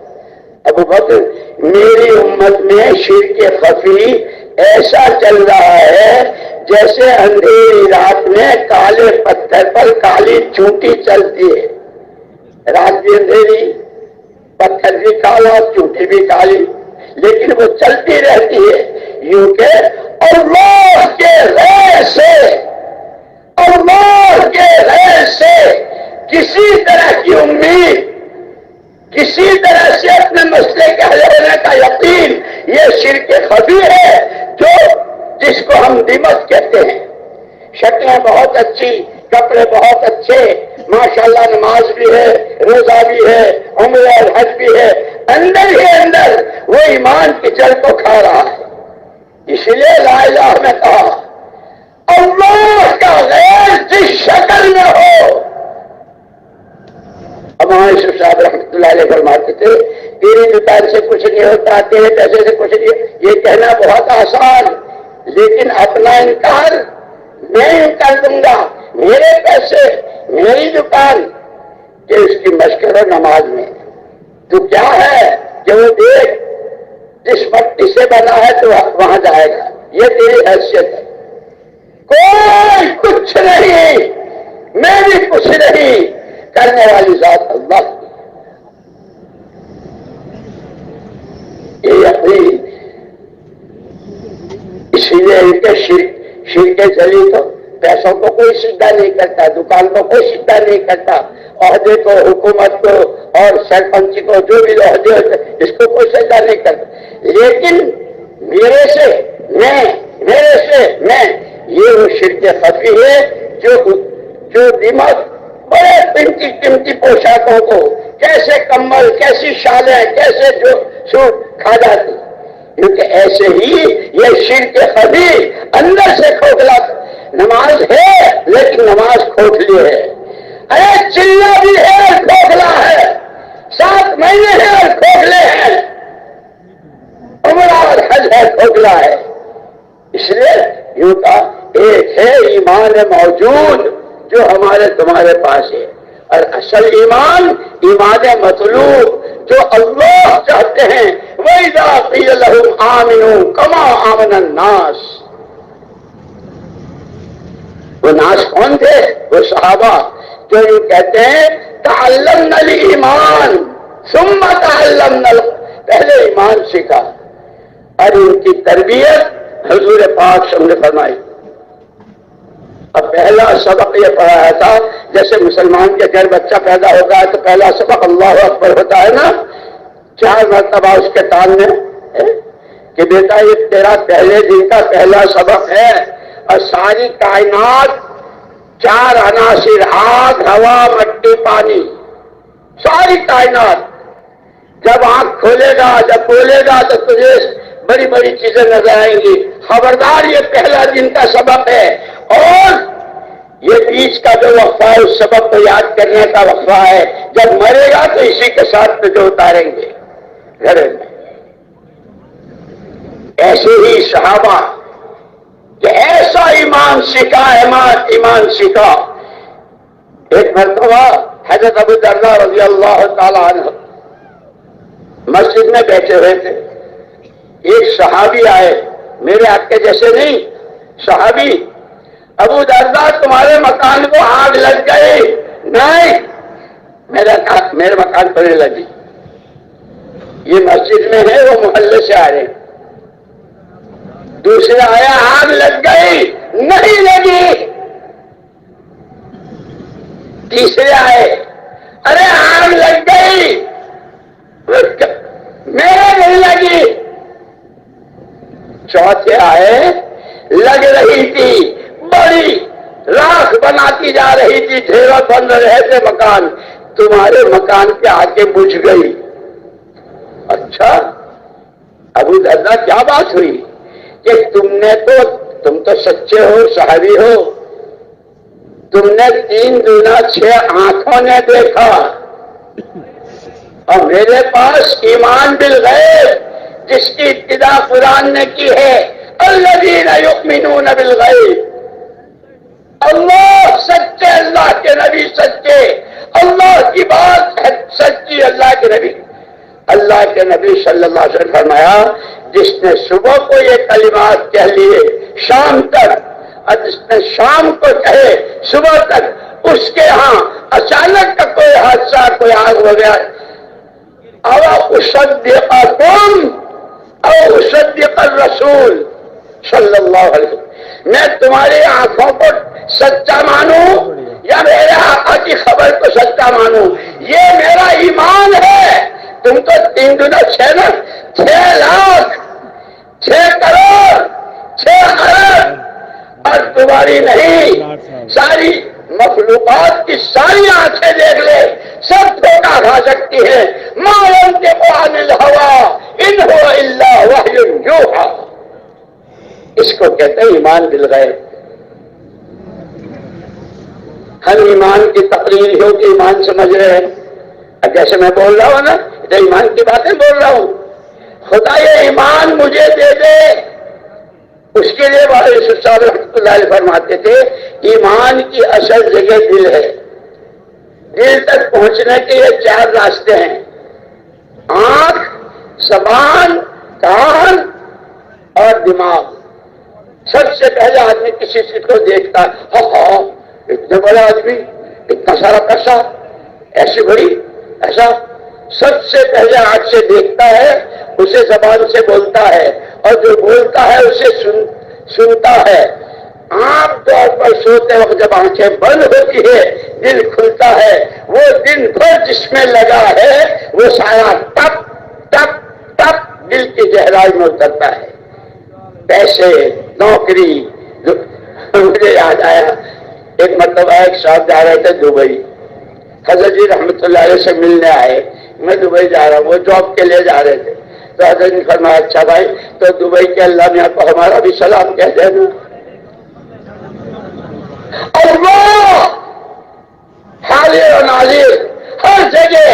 ابو بکر میری امت میں شرک خفی ایسا چل رہا ہے جیسے اندھیری رات میں کالے پتھر پر کالی چونٹی چلتی ہے۔ رات بھی اندھیری، پتھر بھی کالا، چونٹی بھی کالی، لیکن وہ چلتی رہتی ہے، یوں کہ اللہ کے غیر سے کسی طرح کی امید، کسی طرح سے اپنے مسئلے کے حل ہونے کا یقین، یہ شرک خفی ہے جس کو ہم دیمک کہتے ہیں۔ شکلیں بہت اچھی، کپڑے بہت اچھے، ماشاءاللہ نماز بھی ہے، روزہ بھی ہے، عمرہ اور حج بھی ہے، اندر ہی اندر وہ ایمان کی جڑ کو کھا رہا ہے۔ اسی لیے لا الہ میں کہا اللہ کا غیر جس شکل میں ہو۔ ہمارے یوسف صاحب رحمۃ اللہ علیہ فرماتے تھے تیری دکان سے کچھ نہیں ہوتا، تیرے پیسے سے کچھ نہیں، یہ کہنا بہت آسان، لیکن اپنا انکار میں کر دوں گا، میرے پیسے، میری دکان، کہ اس کی مشق کرو نماز میں۔ تو کیا ہے کہ وہ دیکھ جس مٹی سے بنا ہے تو وہاں جائے گا، یہ تیری حیثیت ہے۔ کوئی کچھ نہیں، میں بھی کچھ نہیں، کرنے والی ذات اللہ کی۔ یہ یقین، اسی لیے ان کے شرک جلی تو پیسوں کو کوئی سجدہ نہیں کرتا، دکان کو کوئی سجدہ نہیں کرتا، عہدے کو، حکومت کو اور سرپنچی کو، جو بھی عہدے ہوتے اس کو کوئی سجدہ نہیں کرتا، لیکن میرے سے میں، یہ وہ شرک خفی ہے جو دماغ بڑے قیمتی پوشاکوں کو کیسے کمبل، کیسی شالیں، کیسے جو سوٹ کھا جاتی، کیونکہ ایسے ہی یہ شرک خفی اندر سے کھوکھلا، نماز ہے لیکن نماز کھوکھلی ہے، ارے چلنا بھی ہے اور کھوکھلا ہے، 7 مہینے ہیں اور کھوکھلے ہیں، عمرہ اور حج جھوٹ ہے، کھوکھلا ہے. اس لیے یوں کہا ایک ہے ایمان موجود جو ہمارے تمہارے پاس ہے، اور اصل ایمان ایمان مطلوب جو اللہ چاہتے ہیں. وَإِذَا قِيلَ لَهُمْ آمِنُوا كَمَا آمَنَ النَّاسُ. وہ ناس کون تھے؟ وہ صحابہ جو یہ کہتے ہیں تعلمنا الایمان ثم تعلمنا پہلے ایمان سیکھا، اور ان کی تربیت حضور پاک صلی اللہ علیہ وسلم نے فرمائی. اب پہلا سبق یہ پڑھایا تھا جیسے مسلمان کے گھر بچہ پیدا ہوتا ہے تو پہلا سبق اللہ اکبر ہوتا ہے نا، 4 مرتبہ اس کے کان میں کہ بیٹا یہ تیرا پہلے دن کا پہلا سبق ہے. اور ساری کائنات 4 عناصر آگ ہوا مٹی پانی، ساری کائنات جب آنکھ کھولے گا جب بولے گا تو تجھے بڑی بڑی چیزیں نظر آئیں گی. خبردار یہ پہلا دن کا سبق ہے، اور یہ بیچ کا جو وقفہ ہے اس سبق کو یاد کرنے کا وقفہ ہے. جب مرے گا تو اسی کے ساتھ تجھے اتاریں گے گھر میں. ایسے ہی صحابہ کہ ایسا ایمان سیکھا، ایمان سیکھا. ایک مرتبہ حضرت ابو درداء رضی اللہ تعالی عنہ مسجد میں بیٹھے ہوئے تھے. ایک صحابی آئے، میرے آپ کے جیسے نہیں، صحابی. ابو درداء تمہارے مکان کو آگ لگ گئی. نہیں، میرے مکان پر نہیں لگی، یہ مسجد میں ہے، وہ محلے سے آ رہے ہیں. دوسرا آیا آگ لگ گئی، نہیں لگی. تیسرے آئے ارے آگ لگ گئی، میرے نہیں لگی. چوتھے آئے لگ رہی تھی، بڑی راکھ بناتی جا رہی تھی، ڈھیروں بن رہے تھے مکان، تمہارے مکان پہ آ کے بجھ گئی. اچھا ابو درداء کیا بات ہوئی کہ تم تو سچے ہو، صحابی ہو، تم نے 3 دونا 6 آنکھوں نے دیکھا، اور میرے پاس ایمان بالغیب جس کی ابتدا قرآن نے کی ہے، الذین یؤمنون بالغیب. اللہ سچے، اللہ کے نبی سچے، اللہ کی بات سچی، اللہ کے نبی. اللہ کے نبی صلی اللہ علیہ وسلم فرمایا جس نے صبح کو یہ کلمات کہہ لیے شام تک، اور جس نے شام کو کہے صبح تک، اس کے ہاں اچانک کا کوئی حادثہ، کوئی آگ وغیرہ، او اصدقکم او اصدق الرسول صلی اللہ علیہ وسلم، میں تمہاری آنکھوں کو سچا مانوں یا میرے آقا کی خبر کو سچا مانوں؟ یہ میرا ایمان ہے. تم تو 3 دونا 6 نا، 6 لاکھ 6 کروڑ 6 ارب، اور تمہاری نہیں، ساری مخلوقات کی ساری آنکھیں دیکھ لے، سب دھوکہ کھا سکتی ہیں. ما ينطق عن الهوى ان هو الا وحی یوحی. اس کو کہتے ہیں ایمان بالغیب. ہم ایمان کی تقریر ہو کہ ایمان سمجھ رہے ہیں، جیسے میں بول رہا ہوں نا، تو ایمان کی باتیں بول رہا ہوں. خدا یہ ایمان مجھے دے دے، اس کے لیے والد یوسف صاحب رحمۃ اللہ علیہ فرماتے تھے ایمان کی اصل جگہ دل ہے. دل تک پہنچنے کے یہ 4 راستے ہیں: آنکھ، زبان، کان اور دماغ. سب سے پہلے آدمی کسی چیز کو دیکھتا ہے، ہاں اتنا بڑا آدمی، اتنا سارا پیسہ، ایسی بڑی، ایسا. سب سے پہلے آنکھ سے دیکھتا ہے، اسے زبان سے بولتا ہے، اور جو بولتا ہے اسے سنتا ہے. عام طور پر سوتے وقت جب آنکھیں بند ہوتی ہے دل کھلتا ہے. وہ دن بھر جس میں لگا ہے وہ سارا ٹپ ٹپ ٹپ دل کی گہرائی میں اترتا ہے. پیسے، نوکری. مجھے یاد آیا ایک مرتبہ ایک صاحب جا رہے تھے دبئی، حضرت جی رحمۃ اللہ علیہ سے ملنے آئے. میں دبئی جا رہا ہوں، وہ جاب کے لیے جا رہے تھے. تو حضرت نے فرمایا اچھا بھائی تو دبئی کے اللہ میاں کو ہمارا بھی سلام کہہ دینا. اللہ حاضر و ناظر ہر جگہ،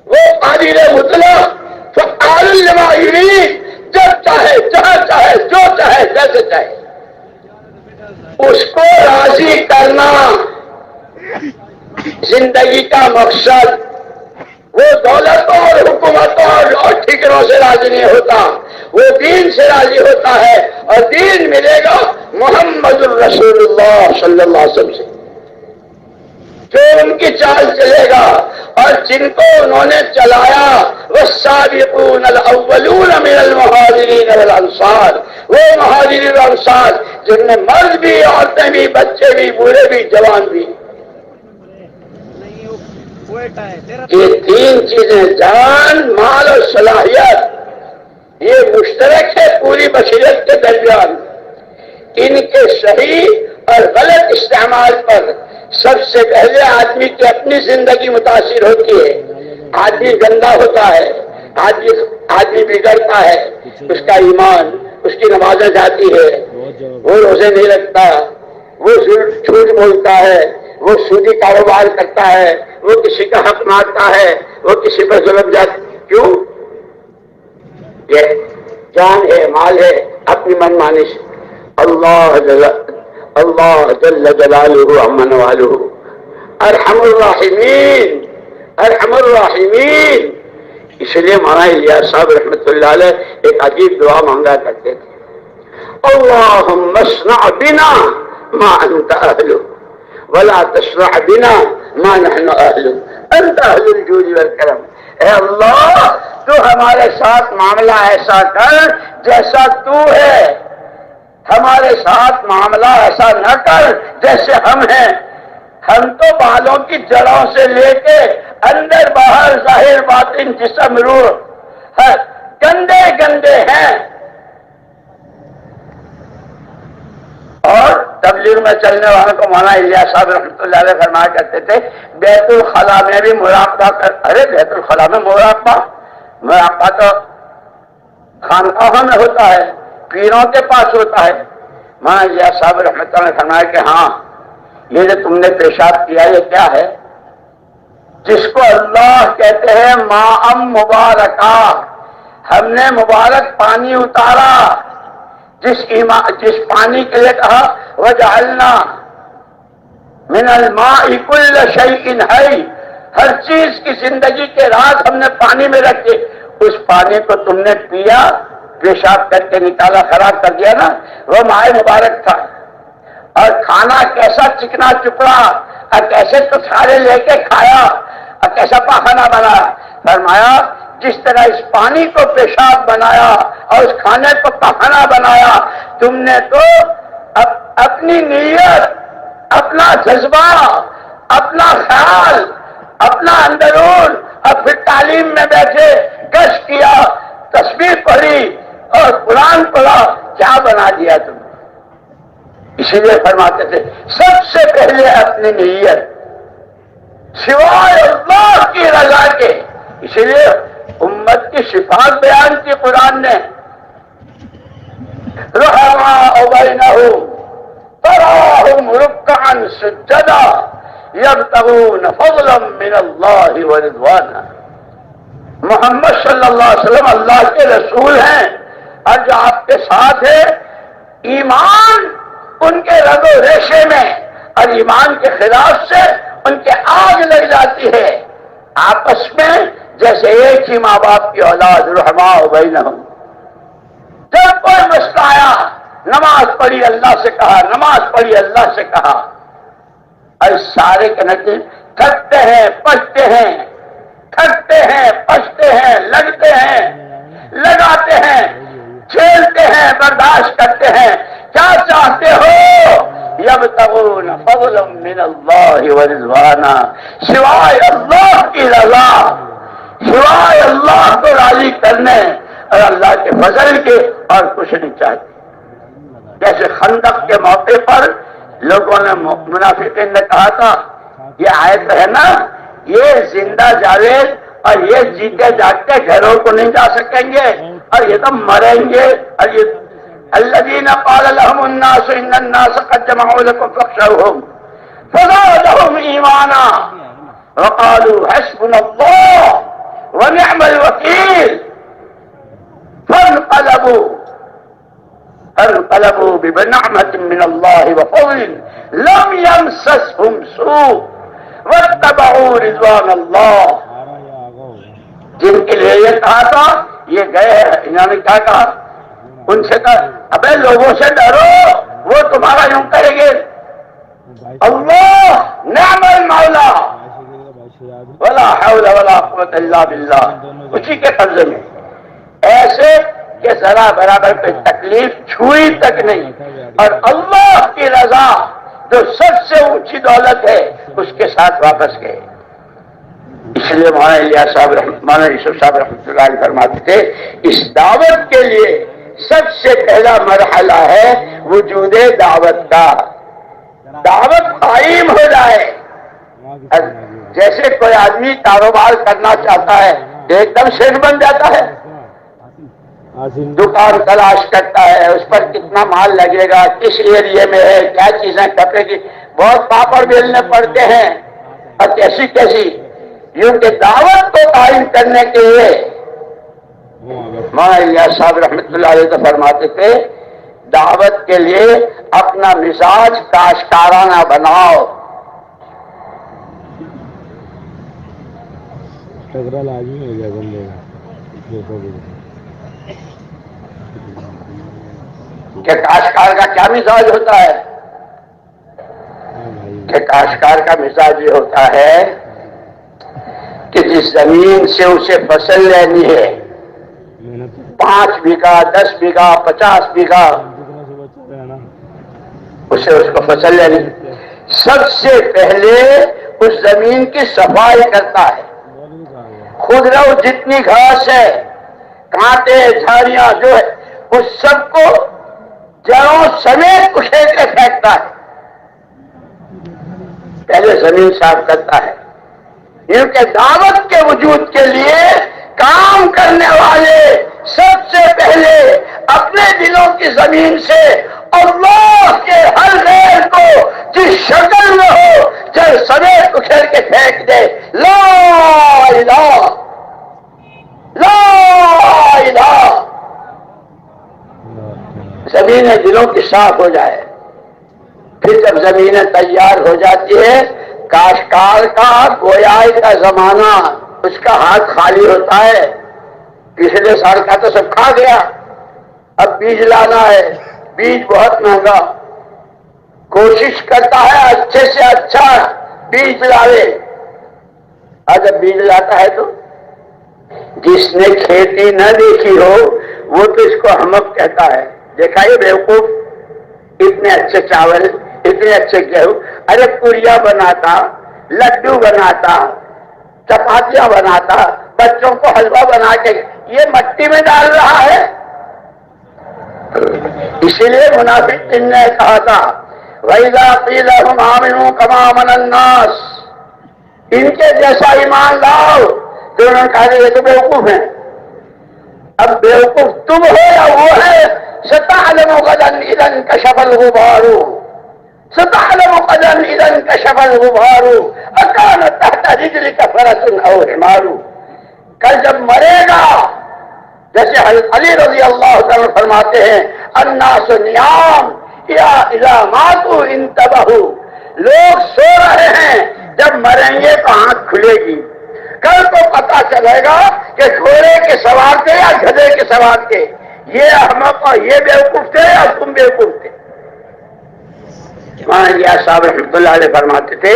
وہ قادر مطلق فعال لما یرید، جب چاہے جائے، اس کو راضی کرنا زندگی کا مقصد۔ وہ دولتوں اور حکومتوں اور ٹھکروں سے راضی نہیں ہوتا، وہ دین سے راضی ہوتا ہے، اور دین ملے گا محمد الرسول اللہ صلی اللہ علیہ وسلم سے، جو ان کی چال چلے گا۔ اور جن کو انہوں نے چلایا، والسابقون الاولون من المہاجرین والانصار، وہ مہاجرین والانصار جن میں مرد بھی، عورتیں بھی، بچے بھی، بوڑھے بھی، جوان بھی، یہ تین چیزیں جان، مال اور صلاحیت، یہ مشترک ہے پوری بشریت کے درمیان۔ ان کے صحیح اور غلط استعمال پر سب سے پہلے آدمی کی اپنی زندگی متاثر ہوتی ہے۔ آدمی گندا ہوتا ہے، آدمی بگڑتا ہے، اس کا ایمان، اس کی نمازیں جاتی ہے، وہ روزے نہیں رکھتا، وہ جھوٹ بولتا ہے، وہ سودی کاروبار کرتا ہے، وہ کسی کا حق مارتا ہے، وہ کسی پر ظلم جاتا۔ کیوں؟ یہ جان ہے، مال ہے، اپنی من مانی سے۔ اللہ جل جلالہ عمن والہ ارحم الراحمین، ارحم الراحمین۔ اس لیے مولانا الیاس صاحب رحمۃ اللہ علیہ ایک عجیب دعا مانگا کرتے تھے، اللہم اصنع بنا ما انت اہلہ ولا تصنع بنا ما نحن اہلہ، انت اہل الجود والکرم۔ اے اللہ، تو ہمارے ساتھ معاملہ ایسا کر جیسا تو ہے، ہمارے ساتھ معاملہ ایسا نہ کر جیسے ہم ہیں۔ ہم تو بالوں کی جڑوں سے لے کے اندر باہر ظاہر باطن جسم روح گندے گندے ہیں۔ اور تبلیغ میں چلنے والوں کو مولانا الیاس صاحب رحمۃ اللہ علیہ فرمایا کرتے تھے، بیت الخلا میں بھی مراقبہ ارے بیت الخلا میں مراقبہ تو خانقاہوں میں ہوتا ہے، پیروں کے پاس ہوتا ہے۔ مولانا الیاس صاحب رحمۃ اللہ نے فرمایا کہ ہاں، یہ جو تم نے پیشاب کیا یہ کیا ہے؟ جس کو اللہ کہتے ہیں ماء مبارکہ، ہم نے مبارک پانی اتارا، جس پانی کے لیے کہا وجعلنا من الماء کل شیء حی، ہر چیز کی زندگی کے راز ہم نے پانی میں رکھے، اس پانی کو تم نے پیا، پیشاب کر کے نکالا، خراب کر دیا نا، وہ ماء مبارک تھا۔ اور کھانا کیسا چکنا چپڑا، اور کیسے تو سارے لے کے کھایا، اور کیسا پاخانہ بنا۔ فرمایا جس طرح اس پانی کو پیشاب بنایا اور اس کھانے کو پاخانہ بنایا، تم نے تو اپنی نیت، اپنا جذبہ، اپنا خیال، اپنا اندرون، اور پھر تعلیم میں بیٹھے گشت کیا، تسبیح پڑھی اور قرآن پڑھا، کیا بنا دیا تم نے؟ اسی لیے فرماتے تھے سب سے پہلے اپنی نیت، سوائے اللہ کی رضا کے۔ اسی لیے امت کی صفات بیان کی قرآن نے، رحماء بینہم تراہم رکعا سجدا یبتغون فضلا من اللہ ورضوانا۔ محمد صلی اللہ علیہ وسلم اللہ کے رسول ہیں، اور جو آپ کے ساتھ ہے، ایمان ان کے رگ و ریشے میں، اور ایمان کے خلاف سے ان کے آگ لگ جاتی ہے، آپس میں جیسے ایک ہی ماں باپ کی اولاد، رحماء بینہم۔ جب کوئی مسئلہ آیا، نماز پڑھی اللہ سے کہا، نماز پڑھی اللہ سے کہا، اور سارے کے نتیجے تھکتے ہیں، پچتے ہیں، تھکتے ہیں، پچتے ہیں، لگتے ہیں، لگاتے ہیں، جھیلتے ہیں، برداشت کرتے ہیں۔ کیا چاہتے ہو؟ یبتغون فضلا من اللہ ورضوانا، سوائے اللہ کی رضا، سوائے اللہ کو راضی کرنے اور اللہ کے فضل کے اور کچھ نہیں چاہتے۔ جیسے خندق کے موقع پر لوگوں نے، منافقین نے کہا تھا، یہ آیت ہے نا، یہ زندہ جاوید اور یہ جیتے جاگتے گھروں کو نہیں جا سکیں گے، اور یہ تو مریں گے۔ اور یہ الذین قال لهم الناس ان الناس قد جمعوا لكم فاخشوهم فزادهم ایمانا وقالوا حسبنا الله ونعم الوکیل فانقلبوا فانقلبوا بنعمة من الله وفضل لم يمسسهم سوء واتبعوا رضوان اللہ. جن کے لیے یہ کہا تھا یہ گئے، انہوں نے کیا کہا؟ ان سے کہا ابے لوگوں سے ڈرو، وہ تمہارا یوں کریں گے. اللہ نعم المولا ولا حول ولا قوت الا باللہ، اسی کے قبضے میں. ایسے کہ ذرا برابر پہ تکلیف چھوئی تک نہیں، اور اللہ کی رضا جو سب سے اونچی دولت ہے اس کے ساتھ واپس گئے. اس لیے مولانا یوسف صاحب رحمۃ اللہ علیہ فرماتے تھے اس دعوت کے لیے سب سے پہلا مرحلہ ہے وجود دعوت کا. دعوت قائم ہو جائے. جیسے کوئی آدمی کاروبار کرنا چاہتا ہے ایک دم شیخ بن جاتا ہے، دکان تلاش کرتا ہے، اس پر کتنا مال لگے گا، کس ایریے میں ہے، کیا چیزیں کپڑے کی، بہت پاپڑ بیلنے پڑتے ہیں اور کیسی کیسی. یوں کہ دعوت کو قائم کرنے کے لیے مولانا صاحب رحمۃ اللہ علیہ تو فرماتے تھے دعوت کے لیے اپنا مزاج کاشکارانہ بناؤ. لازمی ہو گیا بندے کہ کاشتکار کا کیا مزاج ہوتا ہے؟ کہ کاشتکار کا مزاج یہ ہوتا ہے کہ جس زمین سے اسے فصل لینی ہے 5 بیگھہ 10 بیگھہ 50 بیگھہ اسے اس کو فصل لینی، سب سے پہلے اس زمین کی صفائی کرتا ہے. خود رو جتنی گھاس ہے، کانٹے جھاڑیاں جو ہے اس سب کو جڑوں سمیت اکھیڑ کے پھینکتا ہے. پہلے زمین صاف کرتا ہے. کیونکہ دعوت کے وجود کے لیے کام کرنے والے سب سے پہلے اپنے دلوں کی زمین سے اللہ کے ہر غیر کو جس شکل میں ہو جب سمیت اکھیڑ کے پھینک دے. لا الہ لا الہ. زمینیں دلوں کی صاف ہو جائے. پھر جب زمینیں تیار ہو جاتی ہے کاشتکار کا گویائی کا زمانہ، اس کا ہاتھ خالی ہوتا ہے. پچھلے سال کا تو سب کھا گیا، اب بیج لانا ہے، بیج بہت مہنگا. کوشش کرتا ہے اچھے سے اچھا بیج لاوے. اور جب بیج لاتا ہے تو جس نے کھیتی نہ دیکھی ہو وہ تو اس کو احمق کہتا ہے. دیکھا یہ بیوقوف، اتنے اچھے چاول، اتنے اچھے گیہوں، ارے پوریاں بناتا، لڈو بناتا، چپاتیاں بناتا، بچوں کو حلوہ بنا کے یہ مٹی میں ڈال رہا ہے. اسی لیے منافق نے کہا تھا وَإِذَا قِيلَ لَهُمْ آمِنُوا كَمَا آمَنَ النَّاسُ، ان کے جیسا ایمان لاؤ. تو انہوں نے کہا کہ یہ تو بیوقوف ہیں. اب بیوقوف تم ہو یا وہ ہے؟ سَتَعْلَمُ غَدًا إِذَا انْكَشَفَ الْغُبَارُ سَتَعْلَمُ غَدًا إِذَا انْكَشَفَ الْغُبَارُ أَكَانَ تَحْتَ رِجْلِكَ فَرَسٌ أَوْ حِمَارُ. کل جب مرے گا، جیسے علی رضی اللہ عنہ فرماتے ہیں النَّاسُ نِيَامٌ اِذَا مَاتُوا انْتَبَهُوا. لوگ سو رہے ہیں، جب مریں گے تو آنکھ کھلے گی. کل تو پتا چلے گا کہ گھوڑے کے سوار تھے یا گدھے کے سوار تھے، یہ احمق اور یہ بیوقوف تھے یا تم بیوقوف تھے. مولانا صاحب رحمۃ اللہ علیہ فرماتے تھے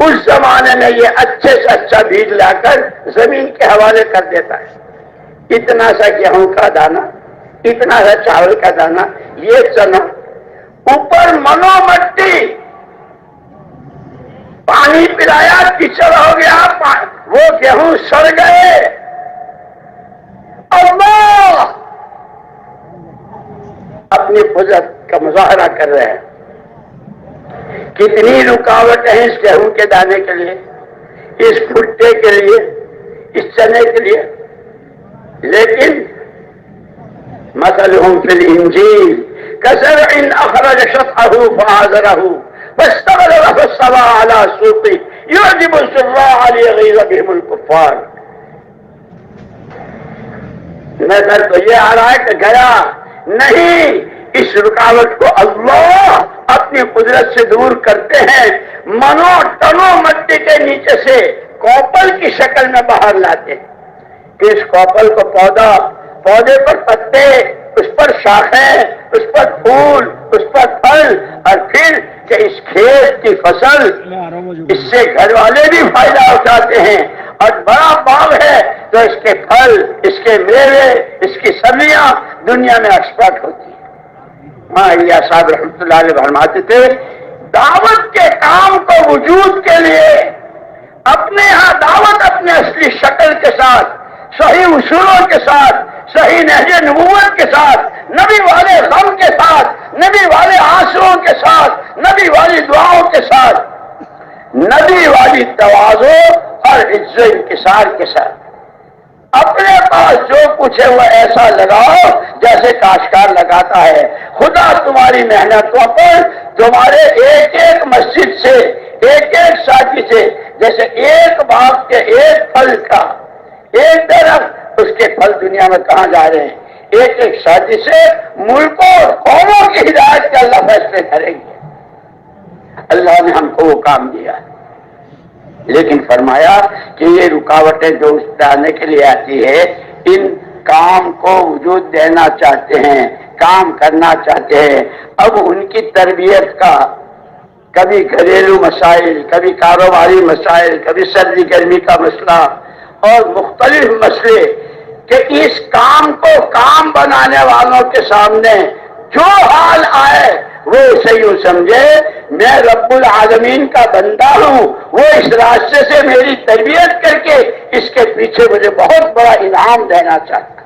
اس زمانے میں یہ اچھے سے اچھا بیج لا کر زمین کے حوالے کر دیتا ہے. اتنا سا گیہوں کا دانا، اتنا سا چاول کا دانا، یہ چنا، اوپر منو مٹی، پانی پلایا کیچڑ ہو گیا، وہ گیہوں سڑ گئے. اللہ اپنی قدرت کا مظاہرہ کر رہے ہیں. کتنی رکاوٹیں ہیں اس گیہوں کے دانے کے لیے، اس بھٹے کے لیے، اس چنے کے لیے. لیکن مثلهم فی الانجیل کزرع اخرج شطأه فآزره فاستغلظ فاستوى على سوقه يعجب الزراع ليغيظ بهم الكفار. نظر تو یہ آ رہا ہے کہ گیا نہیں، اس رکاوٹ کو اللہ اپنی قدرت سے دور کرتے ہیں، منو ٹنوں مٹی کے نیچے سے کوپل کی شکل میں باہر لاتے ہیں کہ اس کوپل کو پودے پر پتے، اس پر شاخیں، اس پر پھول، اس پر پھل، اور پھر کہ اس کھیت کی فصل، اس سے گھر والے بھی فائدہ اٹھاتے ہیں، اور بڑا باغ ہے تو اس کے پھل، اس کے میوے، اس کی سبزیاں دنیا میں ایکسپورٹ ہوتی ہیں۔ ماں صاحب رحمۃ اللہ علیہ فرماتے تھے دعوت کے کام کو وجود کے لیے اپنے ہاں دعوت اپنے اصلی شکل کے ساتھ، صحیح اصولوں کے ساتھ، صحیح نہج نبوت کے ساتھ، نبی والے غم کے ساتھ، نبی والے آنسوؤں کے ساتھ، نبی والی دعاؤں کے ساتھ، نبی والی تواضع اور عزت و انکسار کے ساتھ اپنے پاس جو کچھ ہے وہ ایسا لگاؤ جیسے کاشتکار لگاتا ہے۔ خدا تمہاری محنتوں پر تمہارے ایک ایک مسجد سے، ایک ایک ساتھی سے، جیسے ایک باغ کے ایک پھل کا ایک درخت، اس کے پھل دنیا میں کہاں جا رہے ہیں، ایک ایک ساتھی سے ملکوں اور قوموں کی ہدایت کے اللہ فیصلے کریں گے۔ اللہ نے ہم کو وہ کام دیا، لیکن فرمایا کہ یہ رکاوٹیں جو ڈالنے کے لیے آتی ہے، ان کام کو وجود دینا چاہتے ہیں، کام کرنا چاہتے ہیں، اب ان کی تربیت کا کبھی گھریلو مسائل، کبھی کاروباری مسائل، کبھی سردی گرمی کا مسئلہ اور مختلف مسئلے، کہ اس کام کو کام بنانے والوں کے سامنے جو حال آئے وہ اسے یوں سمجھے میں رب العالمین کا بندہ ہوں، وہ اس راستے سے میری تربیت کر کے اس کے پیچھے مجھے بہت بڑا انعام دینا چاہتا ہے۔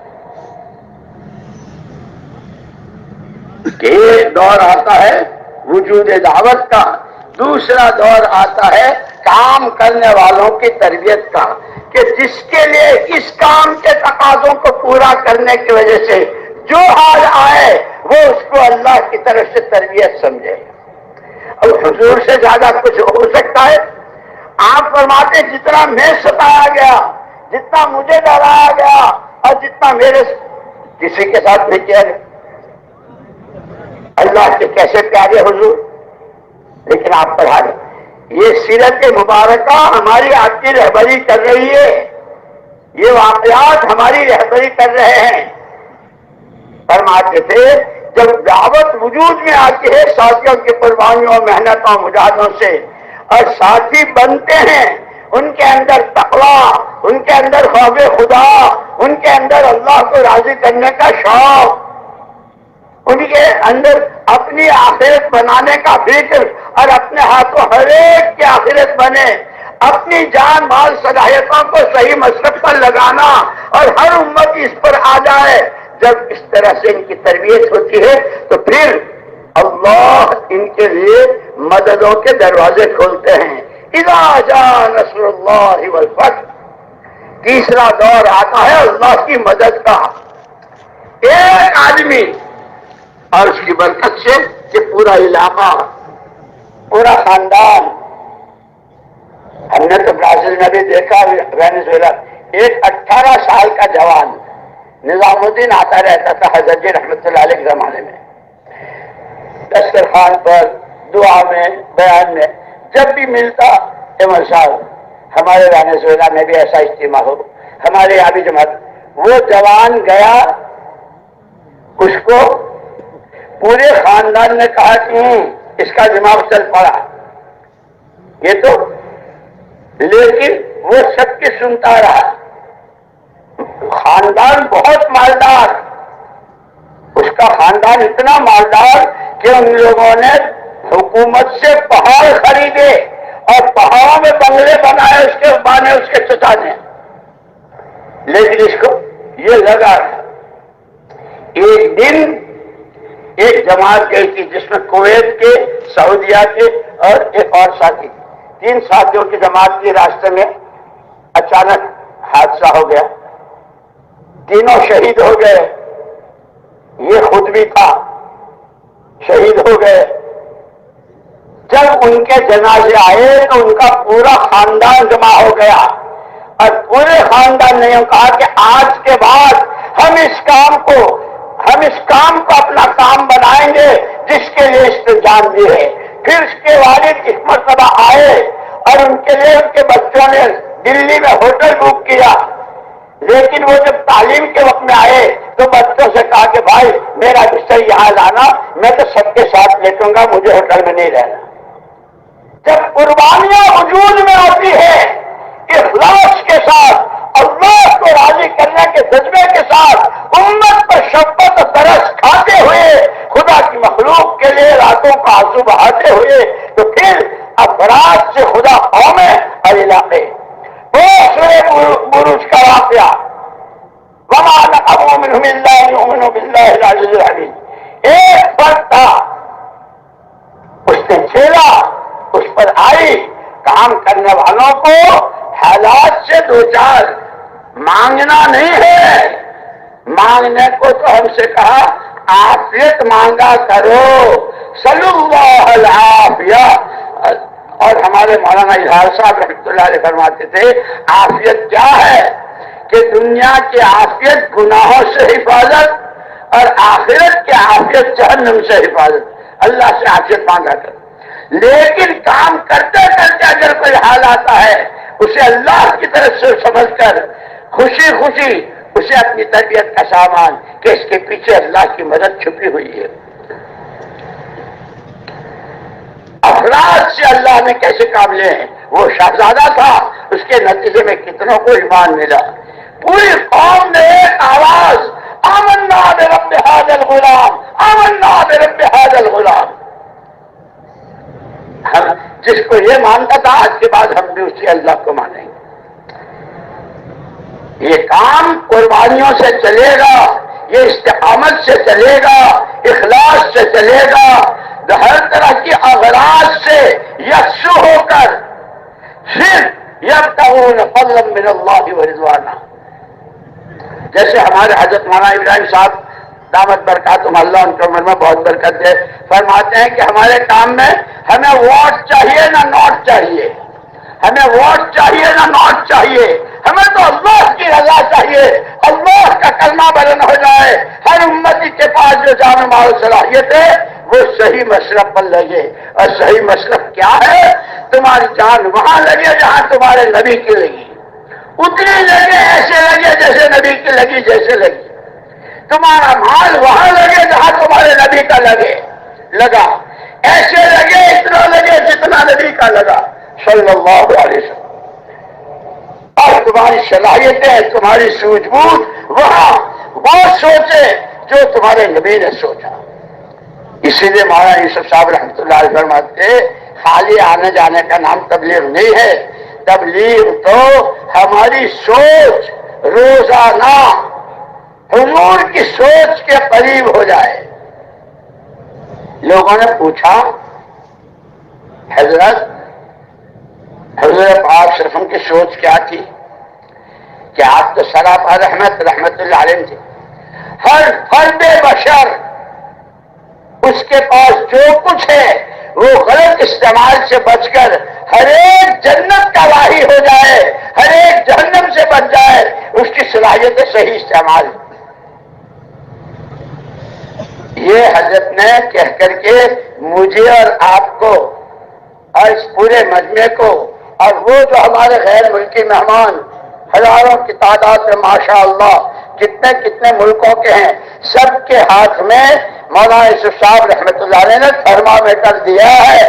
کہ ایک دور آتا ہے وجود دعوت کا، دوسرا دور آتا ہے کام کرنے والوں کی تربیت کا، کہ جس کے لیے اس کام کے تقاضوں کو پورا کرنے کی وجہ سے جو حال آئے وہ اس کو اللہ کی طرف سے تربیت سمجھے۔ اب حضور سے زیادہ کچھ ہو سکتا ہے؟ آپ فرماتے جتنا میں ستایا گیا، جتنا مجھے ڈرایا گیا، اور جتنا میرے کسی کے ساتھ نہیں کیا گیا۔ اللہ کے کیسے پیارے حضور، لیکن آپ پڑھا رہے، یہ سیرت مبارکہ ہماری آپ کی رہبری کر رہی ہے، یہ واقعات ہماری رہبری کر رہے ہیں۔ فرماتے تھے جب دعوت وجود میں آتی ہے ساتھیوں کی قربانیوں، محنتوں، مجاہدوں سے، اور ساتھی بنتے ہیں، ان کے اندر تقویٰ، ان کے اندر خوف خدا، ان کے اندر اللہ کو راضی کرنے کا شوق، ان کے اندر اپنی آخرت بنانے کا فکر، اور اپنے ہاتھوں ہر ایک کی آخرت بنے، اپنی جان مال صلاحیتوں کو صحیح مسلک پر لگانا، اور ہر امت اس پر آ جائے۔ جب اس طرح سے ان کی تربیت ہوتی ہے تو پھر اللہ ان کے لیے مددوں کے دروازے کھولتے ہیں۔ اذا جاء نصر اللہ والفتح، تیسرا دور آتا ہے اللہ کی مدد کا۔ ایک آدمی اور اس کی برکت سے کہ پورا علاقہ، پورا خاندان۔ ہم نے تو برازیل میں بھی دیکھا، وینزویلا، ایک 18 سال کا جوان نظام الدین آتا رہتا تھا حضرت جی رحمۃ اللہ علیہ کے زمانے میں، دسترخوان پر، دعا میں، بیان میں، جب بھی ملتا احمد صاحب ہمارے وینزویلا میں بھی ایسا اجتماع ہو، ہمارے یہاں بھی جماعت، وہ جوان گیا، اس کو پورے خاندان نے کہا کہ اس کا دماغ چل پڑا یہ تو، لیکن وہ سب کی سنتا رہا۔ خاندان بہت مالدار، اس کا خاندان اتنا مالدار کہ ان لوگوں نے حکومت سے پہاڑ خریدے اور پہاڑوں میں بنگلے بنائے اس کے بانے اس کے چچا نے، لیکن اس کو یہ لگا ایک دن ایک جماعت گئی تھی جس میں کویت کے، سعودیہ کے اور ایک اور ساتھی، 3 ساتھیوں کی جماعت کی، راستے میں اچانک حادثہ ہو گیا، تینوں شہید ہو گئے، یہ خود بھی تھا، شہید ہو گئے۔ جب ان کے جنازے آئے تو ان کا پورا خاندان جمع ہو گیا، اور پورے خاندان نے کہا کہ آج کے بعد ہم اس کام کو اپنا کام بنائیں انجام دیے. پھر اس کے والد اس مرتبہ آئے اور ان کے لیے ان کے بچوں نے دلی میں ہوٹل بک کیا. لیکن وہ جب تعلیم کے وقت میں آئے تو بچوں سے کہا کہ بھائی میرا بستر یہاں لانا، میں تو سب کے ساتھ لیٹوں گا، مجھے ہوٹل میں نہیں رہنا. جب قربانیاں وجود میں آتی ہے اخلاص کے ساتھ، اللہ کو راضی کرنے کے جذبے کے ساتھ، امت پر شفقت و ترس کھاتے ہوئے، خدا کی مخلوق کے لیے راتوں کا آنسو بہاتے ہوئے، تو پھر افراد سے خدا قومیں اور علاقے. بروج کا واقعہ، وما نقموا منهم الا ان يؤمنوا بالله العزيز الحميد. ایک فرد تھا، اس نے کھیلا، اس پر آئی. کام کرنے والوں کو حالات سے دو چار مانگنا نہیں ہے. مانگنے کو تو ہم سے کہا عافیت مانگا کرو، صلی اللہ العافیہ. اور ہمارے مولانا اظہار صاحب رحمۃ اللہ علیہ فرماتے تھے عافیت کیا ہے کہ دنیا کی عافیت گناہوں سے حفاظت اور آخرت کی عافیت جہنم سے حفاظت. اللہ سے عافیت مانگا کر. لیکن کام کرتے کرتے اگر کوئی حال آتا ہے اسے اللہ کی طرف سے سمجھ کر خوشی خوشی اسے اپنی تربیت کا سامان کہ اس کے پیچھے اللہ کی مدد چھپی ہوئی ہے. افراد سے اللہ نے کیسے کام لے ہیں. وہ شہزادہ تھا، اس کے نتیجے میں کتنوں کو ایمان ملا. پوری قوم نے ایک آواز آمنا برب ھذا الغلام، آمنا برب ھذا الغلام. ہم جس کو یہ مانتا تھا آج کے بعد ہم بھی اسی اللہ کو مانیں گے. یہ کام قربانیوں سے چلے گا، یہ استقامت سے چلے گا، اخلاص سے چلے گا، ہر طرح کی اغراض سے یکسو ہو کر صرف یبتغون فضلا من اللہ ورضوانا. جیسے ہمارے حضرت مولانا ابراہیم صاحب دامت برکاتہم اللہ ان کی عمر میں بہت برکت دے، فرماتے ہیں کہ ہمارے کام میں ہمیں ووٹ چاہیے نہ نوٹ چاہیے. ہمیں ووٹ چاہیے نہ نوٹ چاہیے، ہمیں تو اللہ کی رضا چاہیے، اللہ کا کلمہ بلند ہو جائے. ہر امتی کے پاس جو جامع مال صلاحیت ہے وہ صحیح مشرب پر لگے. اور صحیح مشرب کیا ہے؟ تمہاری جان وہاں لگے جہاں تمہارے نبی کی لگی، اتنی لگے ایسے لگے جیسے نبی کی لگی جیسے لگی. تمہارا مال وہاں لگے جہاں تمہارے نبی کا لگا، ایسے لگے اتنا لگے جتنا نبی کا لگا صلی اللہ علیہ وسلم. اور تمہاری صلاحیتیں، تمہاری سوجھ بوجھ وہاں وہ سوچے جو تمہارے نبی نے سوچا. اسی لیے مولانا یوسف صاحب رحمۃ اللہ علیہ فرماتے خالی آنے جانے کا نام تبلیغ نہیں ہے. تبلیغ تو ہماری سوچ روزانہ حضور کی سوچ کے قریب ہو جائے. لوگوں نے پوچھا حضرت پاک صلی اللہ علیہ وسلم کی سوچ کیا تھی؟ کہ آپ تو سراپا رحمت اللہ علیہ تھے. ہر فرد بشر اس کے پاس جو کچھ ہے وہ غلط استعمال سے بچ کر ہر ایک جنت کا واہی ہو جائے، ہر ایک جہنم سے بچ جائے. اس کی صلاحیت صحیح استعمال. یہ حضرت نے کہہ کر کے مجھے اور آپ کو اور اس پورے مجمع کو اور وہ جو ہمارے غیر ملکی مہمان ہزاروں کی تعداد میں ماشاء اللہ کتنے کتنے ملکوں کے ہیں، سب کے ہاتھ میں مولانا یوسف صاحب رحمۃ اللہ علیہ نے تھرمامیٹر دیا ہے.